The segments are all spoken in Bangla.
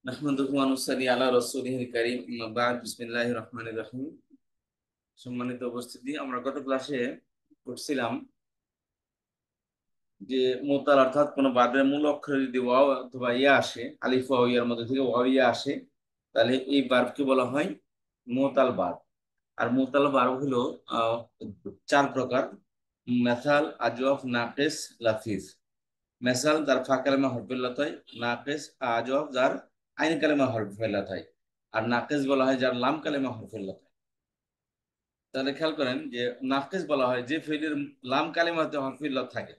নাহমাদুহু ওয়া নুসাল্লি আলা রাসূলিহিল কারীম আম্মা বা'দ বিসমিল্লাহির রহমানির রহিম। সম্মানিত উপস্থিতি, আমরা গত ক্লাসে পড়ছিলাম যে মুতাল অর্থাৎ কোন বাদের মূল অক্ষরে যদি ওয়াও অথবা ইয়া আসে, আলিফ ওয়াও ইয়ার মধ্যে থেকে ওয়াও ইয়া আসে, তাহলে এই বার্বকে বলা হয় মুতাল বার্ব। আর মুতাল বার্ব হলো আহ, চার প্রকার: মেসাল, আজওয়াফ, নাকিস, লাফিজ। মেসাল যার ফা কালেমা হরফিল্লাত হয়, নাকিস আজওয়াফ যার আইন কালেমা হরফিল্লাত হয়, আর নাকিস বলা হয় যার লাম কালেমা হরফিল্লাত হয়। তাহলে খেয়াল করেন যে নাকিস বলা হয় যে ফেলের লাম কালেমাতে হরফিল্লাত থাকে,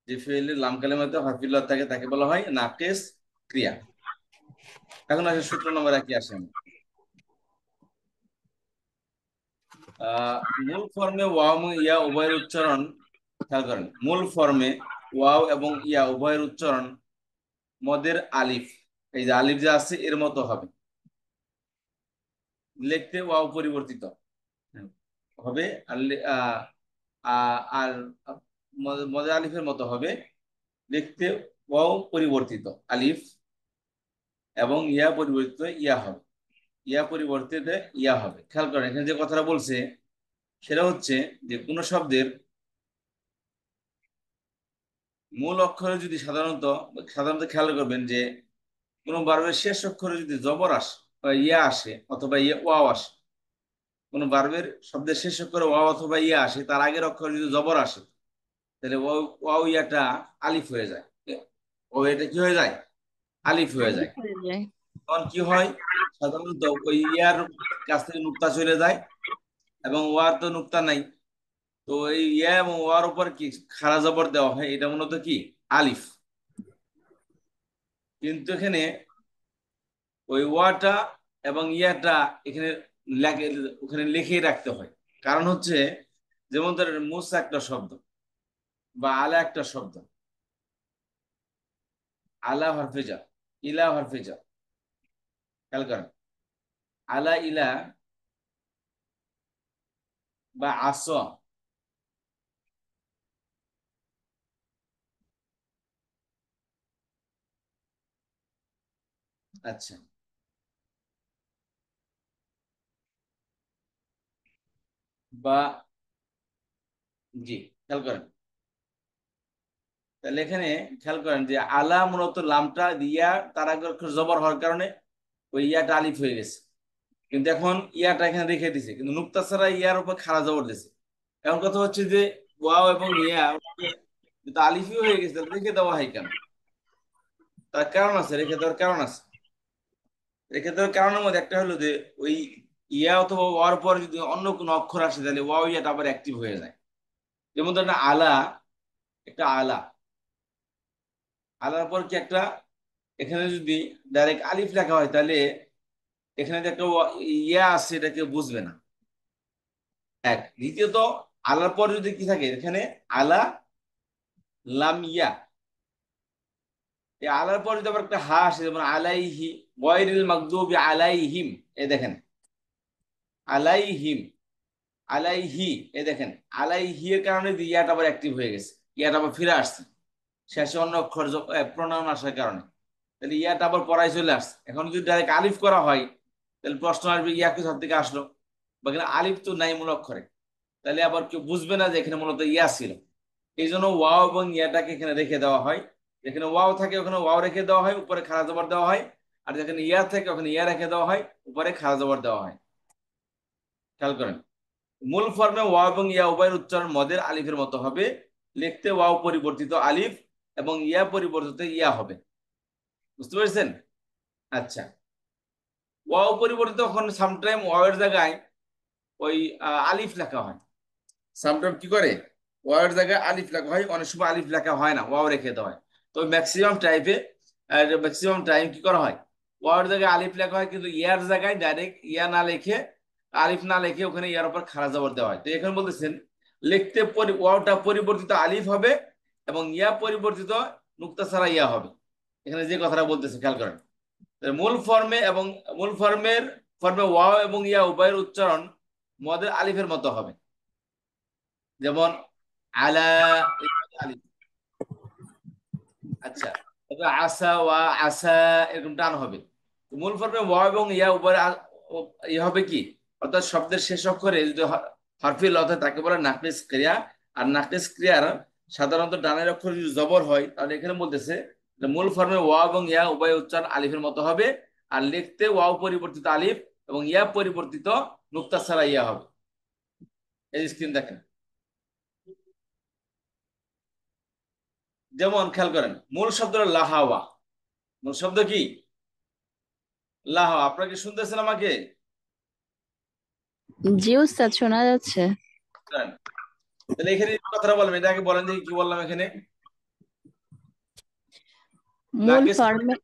যে ফেলের লাম কালেমাতে হরফিল্লাত থাকে তাকে বলা হয় নাকিস ক্রিয়া। এখন আসে সূত্র নম্বর একই আসেন। মূল ফর্মে ওয়াও এবং ইয়া উভয়ের উচ্চারণ, খেয়াল করেন, মূল ফর্মে ওয়াও এবং ইয়া উভয়ের উচ্চারণ মদের আলিফ, এই যে আলিফ যে আছে এর মতো হবে। লিখতে ওয়াও পরিবর্তিত হবে, আর আর মদের আলিফের মতো হবে। লিখতে ওয়াও পরিবর্তিত আলিফ এবং ইয়া পরিবর্তিত ইয়া হবে, ইয়া পরিবর্তিত ইয়া হবে। খেয়াল করেন এখানে যে কথাটা বলছে সেটা হচ্ছে যে কোনো শব্দের মূল অক্ষরে যদি সাধারণত সাধারণত খেয়াল করবেন যে কোনো বার্বের শেষ অক্ষরে যদি জবর আসে বা ইয়া আসে অথবা ইয়া ওয়াও আসে, কোনো বার্বের শব্দের শেষ অক্ষরে ওয়াও অথবা ইয়া আসে, তার আগের অক্ষরে যদি জবর আসে, তাহলে ওয়াও ওয়াও ইয়াটা আলিফ হয়ে যায়। ও এটা কি হয়ে যায়? আলিফ হয়ে যায়। আলিফ হয়ে যায়। তখন কি হয়? সাধারণত ওই ইয়ার কাছ থেকে নুক্তা চলে যায় এবং ওয়ার তো নুক্তা নাই, তো এই ইয়া এবং ওয়ার উপর কি খাড়া জবর দেওয়া হয়, এটা মূলত কি আলিফ। কিন্তু এখানে ওই ওয়াটা এবং ইয়াটা এখানে ওখানে লিখে রাখতে হয়। কারণ হচ্ছে যেমন ধরেন মুসা একটা শব্দ বা আলা একটা শব্দ, আলা হরফেজা, ইলা হরফেজা। খেয়াল করেন আলা ইলা বা আস, আচ্ছা, বা জি, খেয়াল করেন তাহলে এখানে খেয়াল করেন যে আলা মূলত লামটা ইয়া তার আগে অক্ষর জবর হওয়ার কারণে ওই ইয়াটা আলিফ হয়ে গেছে। কিন্তু এখন ইয়াটা এখানে রেখে দিছে, কিন্তু নুক্তা ছাড়া ইয়ার উপর খাড়া জবর দিছে। এখন কথা হচ্ছে যে ওয়াও এবং ইয়া কিন্তু আলিফই হয়ে গেছে, তাহলে রেখে দেওয়া হয় কেন? তার কারণ আছে, রেখে দেওয়ার কারণ আছে। রেখে দেওয়ার কারণের মধ্যে একটা হলো যে ওই ইয়া অথবা ওয়ার পর যদি অন্য কোনো অক্ষর আসে তাহলে ওয়াও ইয়াটা আবার অ্যাক্টিভ হয়ে যায়। যেমন ধরেন আলা, একটা আলা, আলার পর কি একটা এখানে যদি ডাইরেক্ট আলিফ লেখা হয় তাহলে এখানে যে একটা ইয়া আছে এটা কেউ বুঝবে না। এক, দ্বিতীয়ত আলার পর যদি কি থাকে এখানে আলা লাম ইয়া, এই আলার পর যদি আবার একটা হা আসে যেমন আলাইহি গয়রিল মাগদুবি আলাইহিম, এ দেখেন আলাইহিম, আলাইহি, এ দেখেন আলাইহি এর কারণে ইয়াটা আবার অ্যাক্টিভ হয়ে গেছে, ইয়াটা আবার ফিরে আসছে শেষে অন্য অক্ষর প্রণয়ন আসার কারণে। তাহলে ইয়াটা আবার পড়ায় চলে আসছে। এখন যদি ডাইরেক্ট আলিফ করা হয় তাহলে প্রশ্ন আসবে ইয়া কি থেকে আসলো, বা এখানে আলিফ তো নাই মূল অক্ষরে, তাহলে আবার কেউ বুঝবে না যে এখানে মূলত ইয়া ছিল। এই জন্য ওয়াও এবং ইয়াটাকে এখানে রেখে দেওয়া হয়। যেখানে ওয়াও থাকে ওখানে ওয়াও রেখে দেওয়া হয়, উপরে খাড়া জবর দেওয়া হয়। আর যেখানে ইয়া থাকে ওখানে ইয়া রেখে দেওয়া হয়, উপরে খাড়া জবর দেওয়া হয়। খেয়াল করেন মূল ফর্মে ওয়াও এবং ইয়া উভয়ের উচ্চারণ মদের আলিফের মতো হবে। লিখতে ওয়াও পরিবর্তিত আলিফ এবং ইয়া পরিবর্তিত ইয়া হবে। বুঝতে পেরেছেন? আচ্ছা, ওয়াও পরিবর্তিত এখন সামটাইম ওয়াও এর জায়গায় ওই আলিফ লেখা হয়। সামটাইম কি করে ওয়াও এর জায়গায় আলিফ লেখা হয়, অনেক সময় আলিফ লেখা হয় না, ওয়াও রেখে দেওয়া হয়। তো ম্যাক্সিমাম টাইম কি করা হয়, ওয়াও এর জায়গায় আলিফ লেখা হয়, কিন্তু ইয়ার জায়গায় ডাইরেক্ট ইয়া না লিখে, আলিফ না লিখে ওখানে ইয়ার উপর খাড়া জবর দেওয়া হয়। তো এখানে বলতেছেন লিখতে ওয়াওটা পরিবর্তিত আলিফ হবে এবং ইয়া পরিবর্তিত নুক্তা ছাড়া ইয়া হবে। এখানে যে কথাটা বলতেছে খেয়াল করেন, মূল ফর্মে এবং মূল ফর্মে ওয়াও এবং ইয়া উভয়ের উচ্চারণ মদের আলিফের মতো হবে। যেমন আলা, আলিফ। আচ্ছা, আসা ওয়া আসা এরকম টান হবে। তো মূল ফর্মে ওয়া এবং ইয়া উপরে ইয়ে হবে কি, অর্থাৎ শব্দের শেষ অক্ষরে যদি হরফিল অর্থাৎ তাকে বলে নাকলিস ক্রিয়া। আর নাকলিস ক্রিয়ার সাধারণত ডানের অক্ষর যদি জবর হয় তাহলে এখানে বলতেছে যে মূল ফর্মে ওয়া এবং ইয়া উভয় উচ্চারণ আলিফের মতো হবে। আর লিখতে ওয়াও পরিবর্তিত আলিফ এবং ইয়া পরিবর্তিত নুক্তা ছাড়া ইয়া হবে। এই স্ক্রিন দেখেন, যেমন খেয়াল করেন মূল শব্দ হলো লাহাওয়া। মূল শব্দ কি? লাহাওয়া। আপনারা কি শুনতেছেন আমাকে? জি উস্তাদ, শোনা যাচ্ছে। করেন। তাহলে এখানে যে কথাটা বললাম এটা আগে বলেন দেখি কি বললাম এখানে। মূল নাকেশ, ফর্মে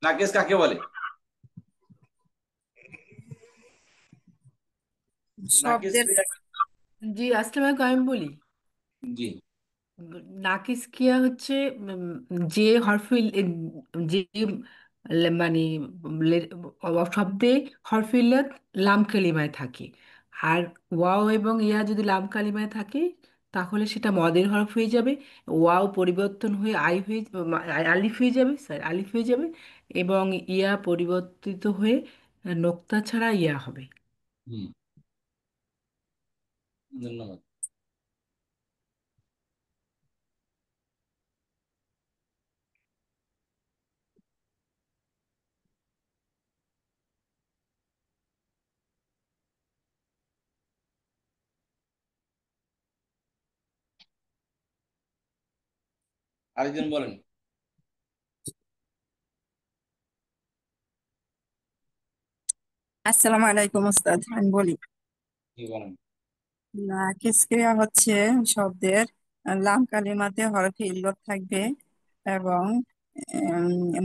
নাকেশ কাকে বলে? নাকেশ শব্দের। ক্রিয়া। জি, আসসালামু আলাইকুম, আমি বলি। জি। নাকিস ক্রিয়া হচ্ছে যে হরফিল যে মানে লে- শব্দে হরফিল্লত লাম কালিমায় থাকে। আর ওয়াও এবং ইয়া যদি লাম কালিমায় থাকে তাহলে সেটা মদের হরফ হয়ে যাবে। ওয়াও পরিবর্তন হয়ে আলিফ হয়ে যাবে, সরি আলিফ হয়ে যাবে। এবং ইয়া পরিবর্তিত হয়ে নোক্তা ছাড়া ইয়া হবে। হুম, ধন্যবাদ। আরেকজন বলেন। আসসালামু আলাইকুম ওস্তাদ, আমি বলি। কি বলেন? নাকিস ক্রিয়া হচ্ছে শব্দের লাম কালিমাতে হরফে ইল্লত থাকবে এবং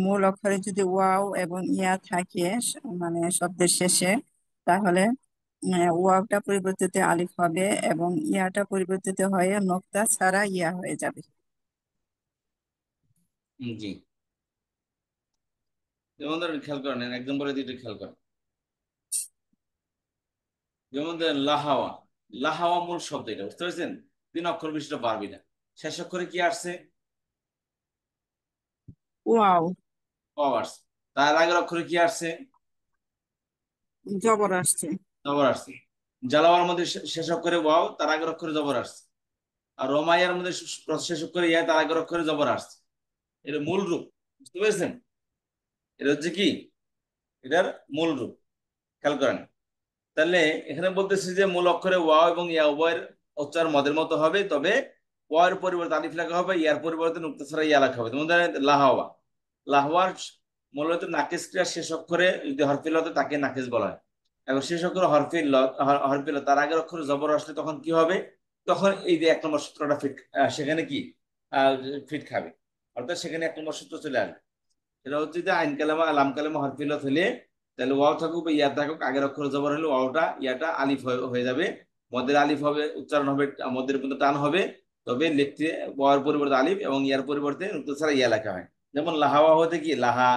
মূল অক্ষরে যদি ওয়াও এবং ইয়া থাকে মানে শব্দের শেষে, তাহলে ওয়াওটা পরিবর্তিত আলিফ হবে এবং ইয়াটা পরিবর্তিত হয়ে নোক্তা ছাড়া ইয়া হয়ে যাবে। জি। যেমন ধরেন খেয়াল করেন, একদম বলে দিতে খেয়াল করেন। যেমন ধরেন লাহাওয়া। লাহাওয়া মূল শব্দ, এটা বুঝতে পারছেন? 3 অক্ষর বিশিষ্ট পারবি না। শেষ অক্ষরে কি আসছে? ওয়াও অ আসছে। তার আগের অক্ষরে কি আসছে? জবর আসছে। জবর আসছে। জালাওয়ার মধ্যে শেষ অক্ষরে ওয়াও, তার আগের অক্ষরে জবর আসছে। আর রোমাইয়ার মধ্যে শেষ অক্ষরে ইয়া, তার আগের অক্ষরে জবর আসছে। এটা মূল রূপ, বুঝতে পেরেছেন? এটা হচ্ছে কি, এটার মূল রূপ। খেয়াল করেন। তাহলে এখানে বলতেছি যে মূল অক্ষরে ওয়াও এবং ইয়া উভয়ের উচ্চারণ মদের মতো হবে, তবে ওয়ার পরিবর্তে আলিফ লেখা হবে, ইয়ার পরিবর্তে নুক্তা ছাড়া ইয়া লেখা হবে। যেমন ধরেন লাহাওয়া। লাহওয়ার মূলত নাকিস ক্রিয়ার শেষ অক্ষরে যদি হরফিল হতো তাকে নাকিস বলা হয়। এবং শেষ অক্ষরে হরফিল তার আগের অক্ষরে জবর আসলে তখন কি হবে? তখন এই যে 1 নম্বর সূত্রটা ফিট, সেখানে কি ফিট খাবে। অর্থাৎ সেখানে 1 নম্বর সূত্র চলে আসবে। সেটা হচ্ছে যে আইন কালামা লাম কালামা হরফিলত হলে তাহলে ওয়াও থাকুক বা ইয়া থাকুক, আগের অক্ষর জবর হলে ওয়াওটা ইয়াটা আলিফ হয়ে যাবে। মদের আলিফ হবে, উচ্চারণ হবে মদের মধ্যে টান হবে। তবে লিখতে ওয়ার পরিবর্তে আলিফ এবং ইয়ার পরিবর্তে নুক্তা ছাড়া ইয়া লেখা হয়। যেমন লাহাওয়া হতে কি লাহা,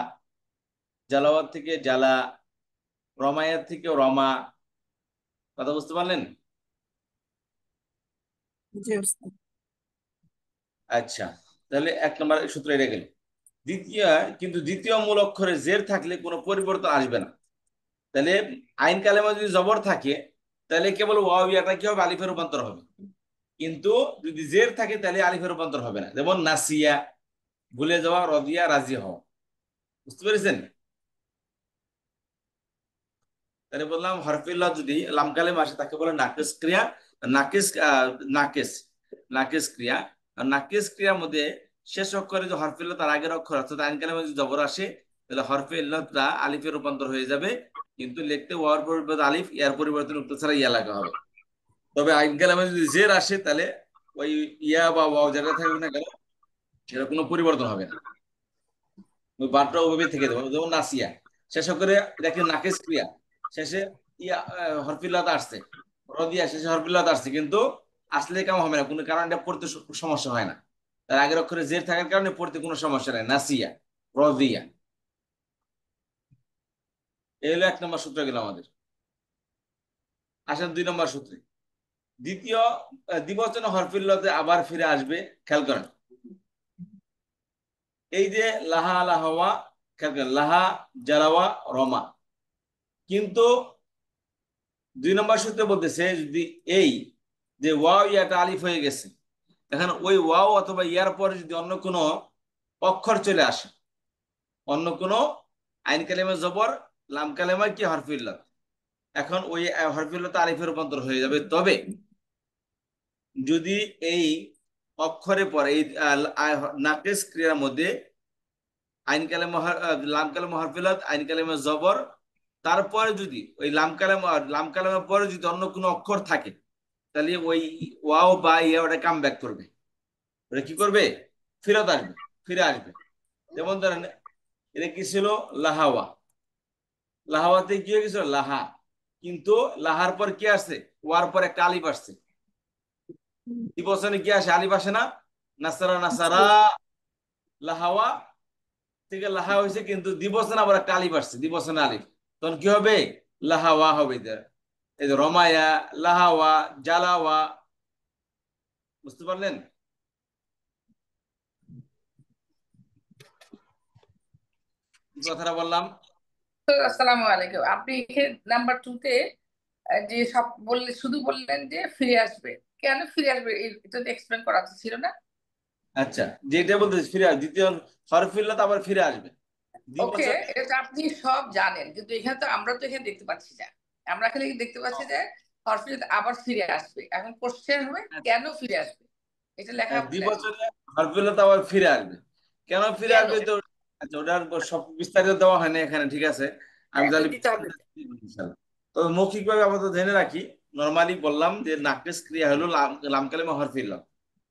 জালাওয়াত থেকে জালা, রমায়াত থেকে রমা। কথা বুঝতে পারলেন? জি ওস্তাদ। আচ্ছা, তাহলে 1 নম্বর সূত্র এটা গেল। দ্বিতীয়, কিন্তু দ্বিতীয় মূল অক্ষরে জের থাকলে কোনো পরিবর্তন আসবে না। তাহলে আইন কালেমা যদি জবর থাকে তাহলে কেবল ওয়াও ইয়াটা কি হবে? আলিফের রূপান্তর হবে। কিন্তু যদি জের থাকে তাহলে আলিফের রূপান্তর হবে না। যেমন নাসিয়া, ভুলে যাওয়া, রদিয়া, রাজি হওয়া। বুঝতে পেরেছেন? তাহলে বললাম হরফিল্লাহ যদি লাম কালেমা আসে তাকে বলে নাকিস ক্রিয়া। নাকিস নাকিস নাকিস ক্রিয়া। আর নাকিস ক্রিয়ার মধ্যে শেষ অক্ষরে যে হরফিল্লাহ তার আগের অক্ষর অর্থাৎ আইন কালেমা যদি জবর আসে তাহলে হরফে ইল্লাতটা আলিফের রূপান্তর হয়ে যাবে। কিন্তু লিখতে ওয়ার পরিবর্তে আলিফ, ইয়ার পরিবর্তে নুক্তা ছাড়া ইয়া লেখা হবে। তবে আইন কালামে যদি জের আসে তাহলে ওই ইয়া বা ওয়াও যেটা থাকবে না কেন সেটা কোনো পরিবর্তন হবে না। ওই বারটা ওভাবে থেকে দেবো। যেমন নাসিয়া, শেষ করে দেখেন নাকিস ক্রিয়া, শেষে ইয়া হরফিল্লাত আসছে, রদিয়া শেষে হরফিল্লাত আসছে, কিন্তু আসলে কাম হবে না, কোনো কারণে এটা পড়তে সমস্যা হয় না। তার আগের অক্ষরে জের থাকার কারণে পড়তে কোনো সমস্যা নেই। নাসিয়া, রদিয়া। এই হলো 1 নম্বর সূত্র গেল আমাদের। আসেন 2 নম্বর সূত্রে। দ্বিতীয় দ্বিবচন হরফিল্লাতে আবার ফিরে আসবে। খেয়াল করেন। এই যে লাহা লাহাওয়া, লাহা জালাওয়া রমা, কিন্তু 2 নম্বর সূত্রে বলতেছে যদি এই যে ওয়াও ইয়াটা আলিফ হয়ে গেছে, এখন ওই ওয়াও অথবা ইয়ার পরে যদি অন্য কোনো অক্ষর চলে আসে, অন্য কোনো আইন কালেমা জবর, লাম কালেমা কি হরফিল্লাত, এখন ওই হরফিল্লাত আলিফে রূপান্তর হয়ে যাবে। তবে যদি এই অক্ষরে পরে এই নাকিস ক্রিয়ার মধ্যে আইন কালেমা লাম কালেমা হরফিল্লাত, আইন কালেমা জবর, তারপরে যদি ওই লাম কালেমার পরে যদি অন্য কোনো অক্ষর থাকে, তাহলে ওই ওয়াও বা ইয়া ওটা কাম ব্যাক করবে, ওটা কি করবে, ফেরত আসবে, ফিরে আসবে। যেমন ধরেন এটা কি ছিল, লাহাওয়া, লাহাওয়াতে কি হয়ে গেছিল লাহা, কিন্তু লাহার পর কি আসছে, ওয়ার পর একটা আলিফ আসছে। দ্বিবচনে কি আসে, আলিফ আসে না, নাসারা নাসারা, লাহাওয়া থেকে লাহা হয়েছে, কিন্তু দ্বিবচনে আবার একটা আলিফ আসছে, দ্বিবচনে আলিফ, তখন কি হবে, লাহাওয়া হবে। এই যে রমায়া, লাহাওয়া, জালাওয়া, বুঝতে পারলেন? কি কথাটা বললাম? আসসালামু আলাইকুম। আপনি নাম্বার 2 তে যে সব বললে, শুধু বললেন যে ফিরে আসবে, কেন ফিরে আসবে এটা তো এক্সপ্লেন করা উচিত ছিল না? আচ্ছা, যেটা বলতে ফিরে আসবে, দ্বিতীয় হরফিল্লাত আবার ফিরে আসবে ওকে, দ্বিবচনে। এটা আপনি সব জানেন, কিন্তু এখানে তো আমরা তো এখানে দেখতে পাচ্ছি না। আমরা খালি দেখতে পাচ্ছি যে হরফিল আবার ফিরে আসবে। এখন কোশ্চেন হবে কেন ফিরে আসবে, এটা লেখা লেখা দ্বিবচনে হরফিল্লাত আবার ফিরে আসবে, কেন ফিরে কেন আসবে তো, আচ্ছা ওটার সব বিস্তারিত দেওয়া হয় না এখানে, ঠিক আছে, আমি তাহলে দিতে হবে। ইনশাআল্লাহ। তো মৌখিকভাবে আপাতত জেনে রাখি, নরমালি বললাম যে নাকিস ক্রিয়া হলো লাম কালেমা হরফিল্লাত,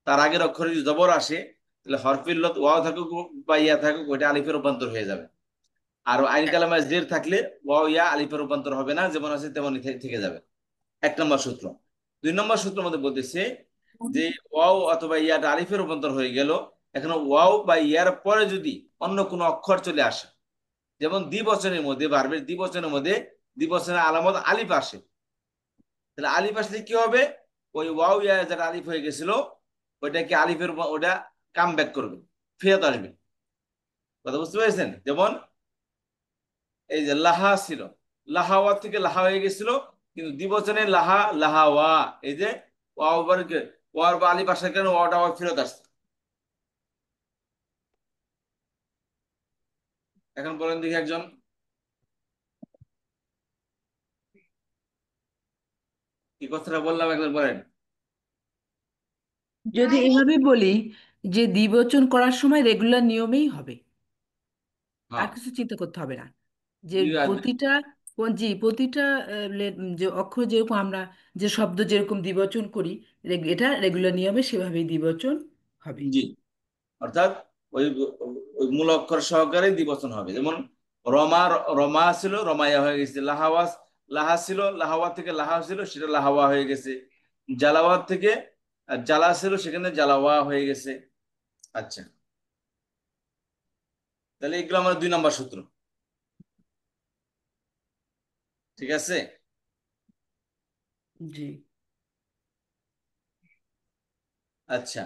তার আগের অক্ষরে যদি জবর আসে, তাহলে হরফিল্লাত ওয়াও থাকুক বা ইয়া থাকুক, ওইটা আলিফে রূপান্তর হয়ে যাবে। আর আইন কালামায় জের থাকলে ওয়াও ইয়া আলিফে রূপান্তর হবে না, যেমন আছে তেমনই থেকে যাবে। 1 নম্বর সূত্র। 2 নম্বর সূত্রের মধ্যে বলতেছে যে ওয়াও অথবা ইয়াটা আলিফে রূপান্তর হয়ে গেল, এখন ওয়াও বা ইয়ার পরে যদি অন্য কোনো অক্ষর চলে আসে, যেমন দ্বিবচনের মধ্যে, ভার্বের দ্বিবচনের মধ্যে দ্বিবচনের আলামত আলিফ আসে, তাহলে আলিফ আসলে কি হবে, ওই ওয়াও ইয়া যেটা আলিফ হয়ে গেছিল, ওইটা কি আলিফের ওটা কাম ব্যাক করবে, ফেরত আসবে। কথা বুঝতে পেরেছেন? যেমন এই যে লাহা ছিল, লাহাওয়া থেকে লাহা হয়ে গেছিল, কিন্তু দ্বিবচনে লাহা লাহাওয়া, এই যে ওয়াও ওয়ার বা আলিফ আসার কারণে ওয়াটা আবার ফেরত আসছে। এখন বলেন দেখি একজন, কি কথাটা বললাম একজন বলেন। যদি এভাবে বলি যে দ্বিবচন করার সময় রেগুলার নিয়মেই হবে, আর হ্যাঁ, কিছু চিন্তা করতে হবে না। যে জি আসবে। প্রতিটা প্রতিটা যে অক্ষর যেরকম আমরা যে শব্দ যেরকম দ্বিবচন করি, এটা রেগুলার নিয়মে সেভাবেই দ্বিবচন হবে। জি, অর্থাৎ ওই ওই মূল অক্ষর সহকারে দ্বিবচন হবে। যেমন রমা, রমা ছিল রমাইয়া হয়ে গেছে, লাহাওয়াস, লাহা ছিল লাহাওয়া থেকে লাহা ছিল, সেটা লাহাওয়া হয়ে গেছে। জালাওয়াত থেকে জালা ছিল, সেখানে জালাওয়া হয়ে গেছে। আচ্ছা, তাহলে এগুলো আমার 2 নম্বর সূত্র, ঠিক আছে। জি। আচ্ছা,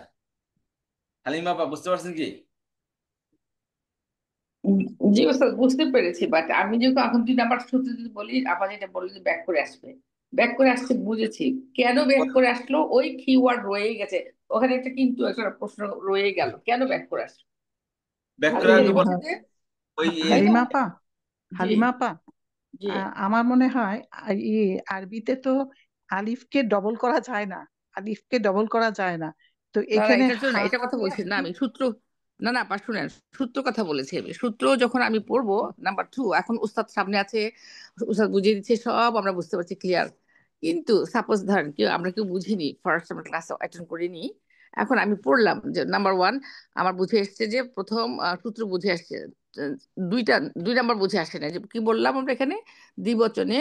হালিমা আপা বুঝতে পারছেন কি? উম, জি ওস্তাদ, বুঝতে পেরেছি, বাট আমি যখন এখন 2 নাম্বার সূত্র যদি বলি, আবার যেটা বললি যে ব্যাক করে আসবে, ব্যাক করে আসছে বুঝেছি, কেন ব্যাক করে আসলো ওই কিওয়ার্ড রয়ে গেছে, ওখানে একটা কিন্তু একটা প্রশ্ন রয়ে গেল, কেন ব্যাক করে আসলো। ব্যাক আমি করে যেটা আসবে বল, বলছি যে ওই তাই না। হালিমা আপা, জি হালিমা আপা, জি। আমার মনে হয় আরবিতে তো আলিফকে ডবল করা যায় না, আলিফকে ডবল করা যায় না, তো না না, এখানে এটার জন্য না, এটা কথা হারফে বলছি না আমি, সূত্র, না না, শুনেন, সূত্র কথা বলেছি আমি। সূত্র যখন আমি পড়বো নাম্বার 2, এখন উস্তাদ সামনে আছে, উস্তাদ বুঝিয়ে দিচ্ছে, সব আমরা বুঝতে পারছি ক্লিয়ার। কিন্তু সাপোজ ধরেন কেউ, আমরা কেউ বুঝিনি, ফার্স্ট আমরা ক্লাসে অ্যাটেন্ড করিনি, এখন আমি পড়লাম যে নাম্বার 1 আমার বুঝে এসছে, যে প্রথম সূত্র বুঝে আসছে, আহ, দুইটা 2 নাম্বার বুঝে আসে না, যে কি বললাম আমরা এখানে দ্বিবচনে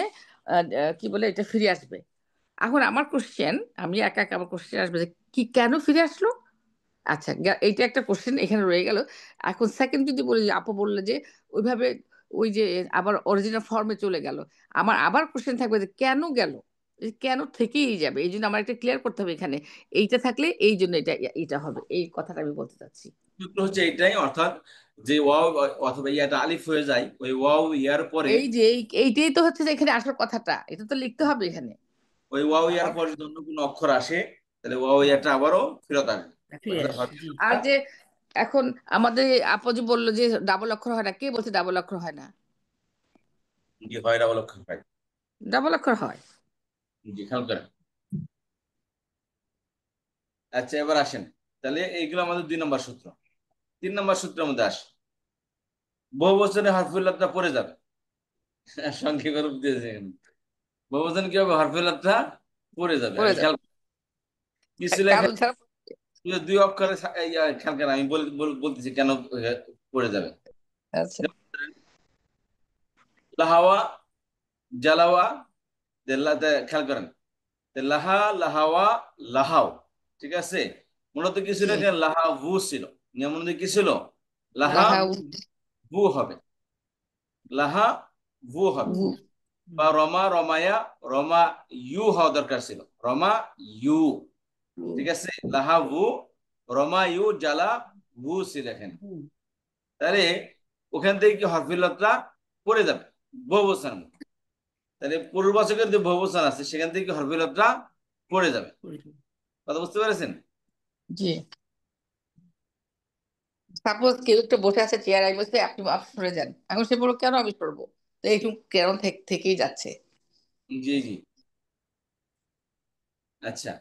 কি বলে এটা ফিরে আসবে। এখন আমার কোশ্চেন, আমি একা একা আমার কোশ্চেন আসবে যে কি কেন ফিরে আসলো। আচ্ছা, এইটা একটা কোশ্চেন এখানে রয়ে গেল। এখন সেকেন্ড যদি বলি, যে আপু বললে যে ওইভাবে ওই যে আবার অরিজিনাল ফর্মে চলে গেল, আমার আবার কোশ্চেন থাকবে যে কেন গেল। কেন থেকেই যাবে, এই জন্য আমার একটা ক্লিয়ার করতে হবে এখানে, এইটা থাকলে এই জন্য এটা এটা হবে, এই কথাটা আমি বলতে চাচ্ছি। সূত্র হচ্ছে এইটাই, অর্থাৎ যে ওয়াও অথবা ইয়াটা আলিফ হয়ে যায়, ওই ওয়াও ইয়ার পরে, এই যে এইটাই তো হচ্ছে যে এখানে আসল কথাটা, এটা তো লিখতে হবে এখানে। ওই ওয়াও ইয়ার পরে যদি অন্য কোনো অক্ষর আসে, তাহলে ওয়াও ইয়াটা আবারও ফেরত আসবে। ফিরে অর্থাৎ আসবে, জি। আর হরফিলতটা, যে এখন আমাদের আপু যে বললো যে ডাবল অক্ষর হয় না, কে বলছে ডাবল অক্ষর হয় না? জি হয় ডাবল অক্ষর হয়। ডাবল অক্ষর হয়। জি খেয়াল করেন। আচ্ছা এবার আসেন, তাহলে এইগুলো আমাদের 2 নম্বর সূত্র। 3 নম্বর সূত্রের মধ্যে আসে, বহু বচনে হরফিলতটা পড়ে যাবে। সংক্ষেপে রূপ দিয়েছে এখানে। বহু বচনে কি হবে? হরফিলতটা পড়ে যাবে। পড়ে আমি যাবে, খেয়াল কি ছিল কারণ এখানে, ছাড়া। শুধু 2 অক্ষরে খেয়াল করেন, আমি বলতেছি কেন পড়ে যাবে। আচ্ছা, লাহাওয়া, জালাওয়া, খেয়াল করেন, লাহা, লাহাওয়া, লাহাও, ঠিক আছে। মূলত কি ছিল জি। এখানে? লাহা ভু ছিল। নিয়ম অনুযায়ী কি ছিল? লাহা লাহা ভু হবে, লাহা ভু হবে। উ, বা রমা, রমায়া, রমা ইউ হওয়া দরকার ছিল, রমা ইউ, ঠিক আছে। লাহা ভু, রমা ইউ, জালা ভু ছিল এখানে। তাহলে ওখান থেকে কি হরফিলতটা পড়ে যাবে বহুবচনের মধ্যে। তাহলে পূর্ববাচকের যে বহুবচন আছে সেখান থেকে কি হরফিলতটা পড়ে যাবে। কথা বুঝতে পেরেছেন? জি। সাপোজ কেউ একটা বসে আছে চেয়ার, আমি বলছি আপনি আপনি সরে যান, এখন সে বললো কেন আমি সরবো, তো এইটুকু কেন থেকেই যাচ্ছে। জি জি। আচ্ছা,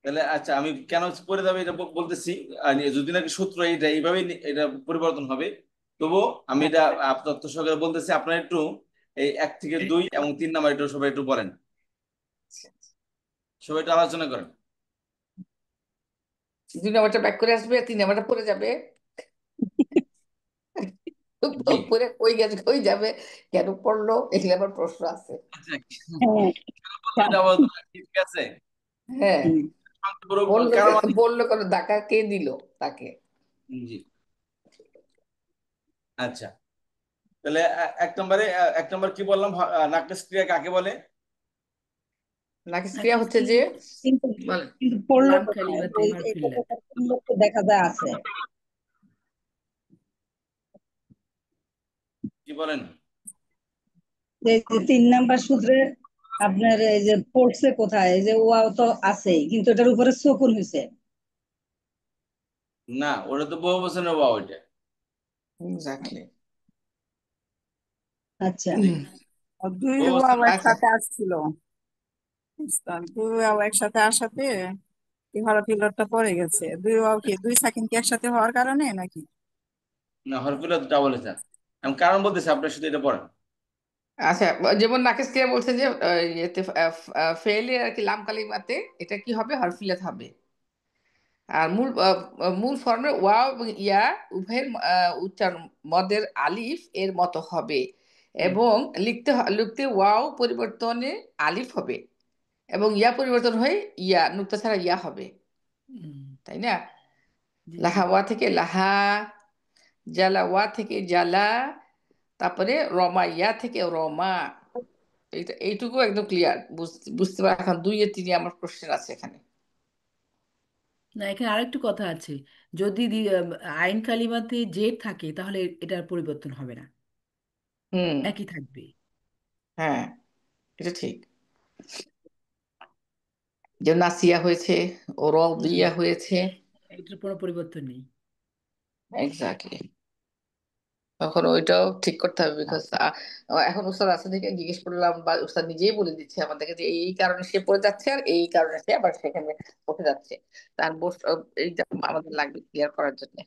তাহলে আচ্ছা আমি কেন পড়ে যাবে এটা বলতেছি। আর যদি নাকি সূত্র এটা এইভাবেই এটা পরিবর্তন হবে, তবুও আমি এটা তথ্য সহকারে বলতেছি। আপনারা একটু এই 1 থেকে 2 এবং 3 নাম্বার একটু সবাই একটু বলেন, সবাই একটু আলোচনা করেন। 2 নাম্বারটা ব্যাক করে আসবে, 3 নাম্বারটা পড়ে যাবে, জি। পড়ে কই গেছে কই যাবে, কেন পড়লো, এগুলো আবার প্রশ্ন আছে। আচ্ছা, হ্যাঁ, এটা বলতে ঠিক আছে। হ্যাঁ, বললো কারণ বললো কেন, ডাকা কে দিল তাকে। জি। আচ্ছা, তাহলে 1 নম্বরে 1 নম্বর কি বললাম? নাকশ ক্রিয়া কাকে বলে? নাকিস ক্রিয়া নাকিস হচ্ছে কি? যে, কিন্তু বলেন। কিন্তু পড়লো লাম কোথায়? কালিমাতে ওই এই হরফিল্লাত। কথাটা সুন্দর তো দেখা যায় আছে। কি বলেন? এই যে 3 নাম্বার সূত্রে আপনার এই যে পড়ছে কোথায়, এই যে ওয়াও তো আছেই, কিন্তু এটার উপরে সুকুন হয়েছে। না, ওটা তো বহু বছরের ওয়াও এটা। এক্স্যাক্টলি। আচ্ছা, জি, আর দুই বহু ওয়াও বছরের। আচ্ছা, একসাথে আসছিল, দুই ওয়াও একসাথে আসাতে এই হরফিলতটা পড়ে গেছে। দুই ওয়াও কি, দুই সাকিন কি একসাথে হওয়ার কারণে নাকি? না, হরফিলত ডাবল আছে। আমি কারণ বলতেছি, আপনার শুধু এটা পড়েন। আচ্ছা, যেমন নাকিস ক্রিয়া বলছেন যে ইয়েতে ফেলে আর কি লাম কালিমাতে এটা কি হবে, হরফিলাত হবে। আর মূল ফর্মে ওয়াও এবং ইয়া উভয়ের উচ্চারণ মদের আলিফ এর মতো হবে, এবং লিখতে ওয়াও পরিবর্তনে আলিফ হবে, এবং ইয়া পরিবর্তন হয়ে ইয়া নুক্তা ছাড়া ইয়া হবে, তাই না? জি জি। লাহা ওয়া থেকে লাহা, জালা ওয়া থেকে জালা, তারপরে রমা ইয়া থেকে রমা। এইটুকু একদম ক্লিয়ার, বুঝতে পার। এখন 2 আর 3 আমার কোশ্চেন আছে এখানে। না, এখানে আরেকটু কথা আছে। যদি আইন কালিমাতে জেড থাকে তাহলে এটার পরিবর্তন হবে না, হুম। একই থাকবে। হ্যাঁ, এটা ঠিক। যে নাসিয়া হয়েছে, ও জি, রদিয়া হয়েছে। এটার কোনো পরিবর্তন নেই। এক্স্যাক্টলি। তখন ওইটাও ঠিক করতে হবে, বিকজ এখন উস্তাদ আছে থেকে জিজ্ঞেস করলাম, বা উস্তাদ নিজেই বলে দিচ্ছে আমাদেরকে যে এই কারণে সে পড়ে যাচ্ছে, আর এই কারণে সে আবার সেখানে উঠে যাচ্ছে। তার এইটা আমাদের লাগবে ক্লিয়ার করার জন্য।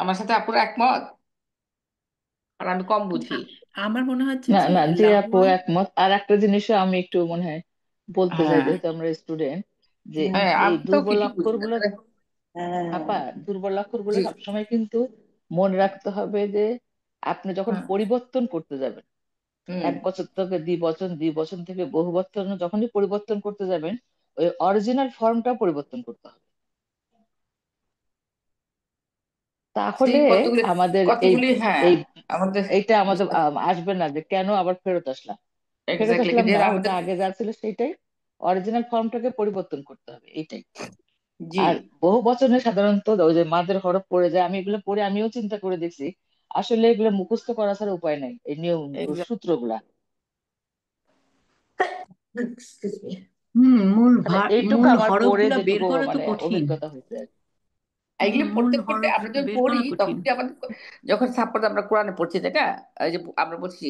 আমার সাথে আপুরা একমত, আর আমি কম বুঝি। আমার মনে হচ্ছে না যে না, জি আপু লাহওয়া। একমত। আর একটা জিনিসও আমি একটু মনে হয় বলতে চাই, হ্যাঁ, যেহেতু আমরা স্টুডেন্ট, যে হ্যাঁ, এই আমি তো দুর্বল কিছু বুঝি না। অক্ষরগুলো, হ্যাঁ, আপা দুর্বল অক্ষরগুলো জি। সবসময় কিন্তু মনে রাখতে হবে যে আপনি যখন হ্যাঁ। পরিবর্তন করতে যাবেন, হুম। 1 বছর থেকে দ্বিবচন, দ্বিবচন থেকে বহু বচন যখনই পরিবর্তন করতে যাবেন, ওই অরিজিনাল ফর্মটা পরিবর্তন করতে হবে। তাহলে সেই কতগুলি আমাদের এই কতগুলি হ্যাঁ এই আমাদের এইটা আমাদের আসবে না যে কেন আবার ফেরত আসলাম। ফেরত এক্স্যাক্টলি আসলাম যে না, ওটা আমাদের আগে যা ছিল সেটাই, অরিজিনাল ফর্মটাকে পরিবর্তন করতে হবে, এইটাই। জি আর বহু বচনে সাধারণত ওই যে মাদের হরফ পড়ে যায়, আমি এগুলো পড়ে আমিও চিন্তা করে দেখছি, আসলে এগুলো মুখস্থ করা ছাড়া উপায় নাই, এই নিয়ম সূত্রগুলা। এক্সকিউজ মি মানে এইটুকু মূল আমার পড়ে হরফগুলা বের যেটুকু করা তো মানে কঠিন। অভিজ্ঞতা হয়েছে আর কি। এগুলি মূল পড়তে পড়তে হরফ আমরা যখন বের পড়ি করা তখন কঠিন। কি আমাদের যখন সাপোজ আমরা কোরআনে পড়ছি তাই না, এই যে আমরা বলছি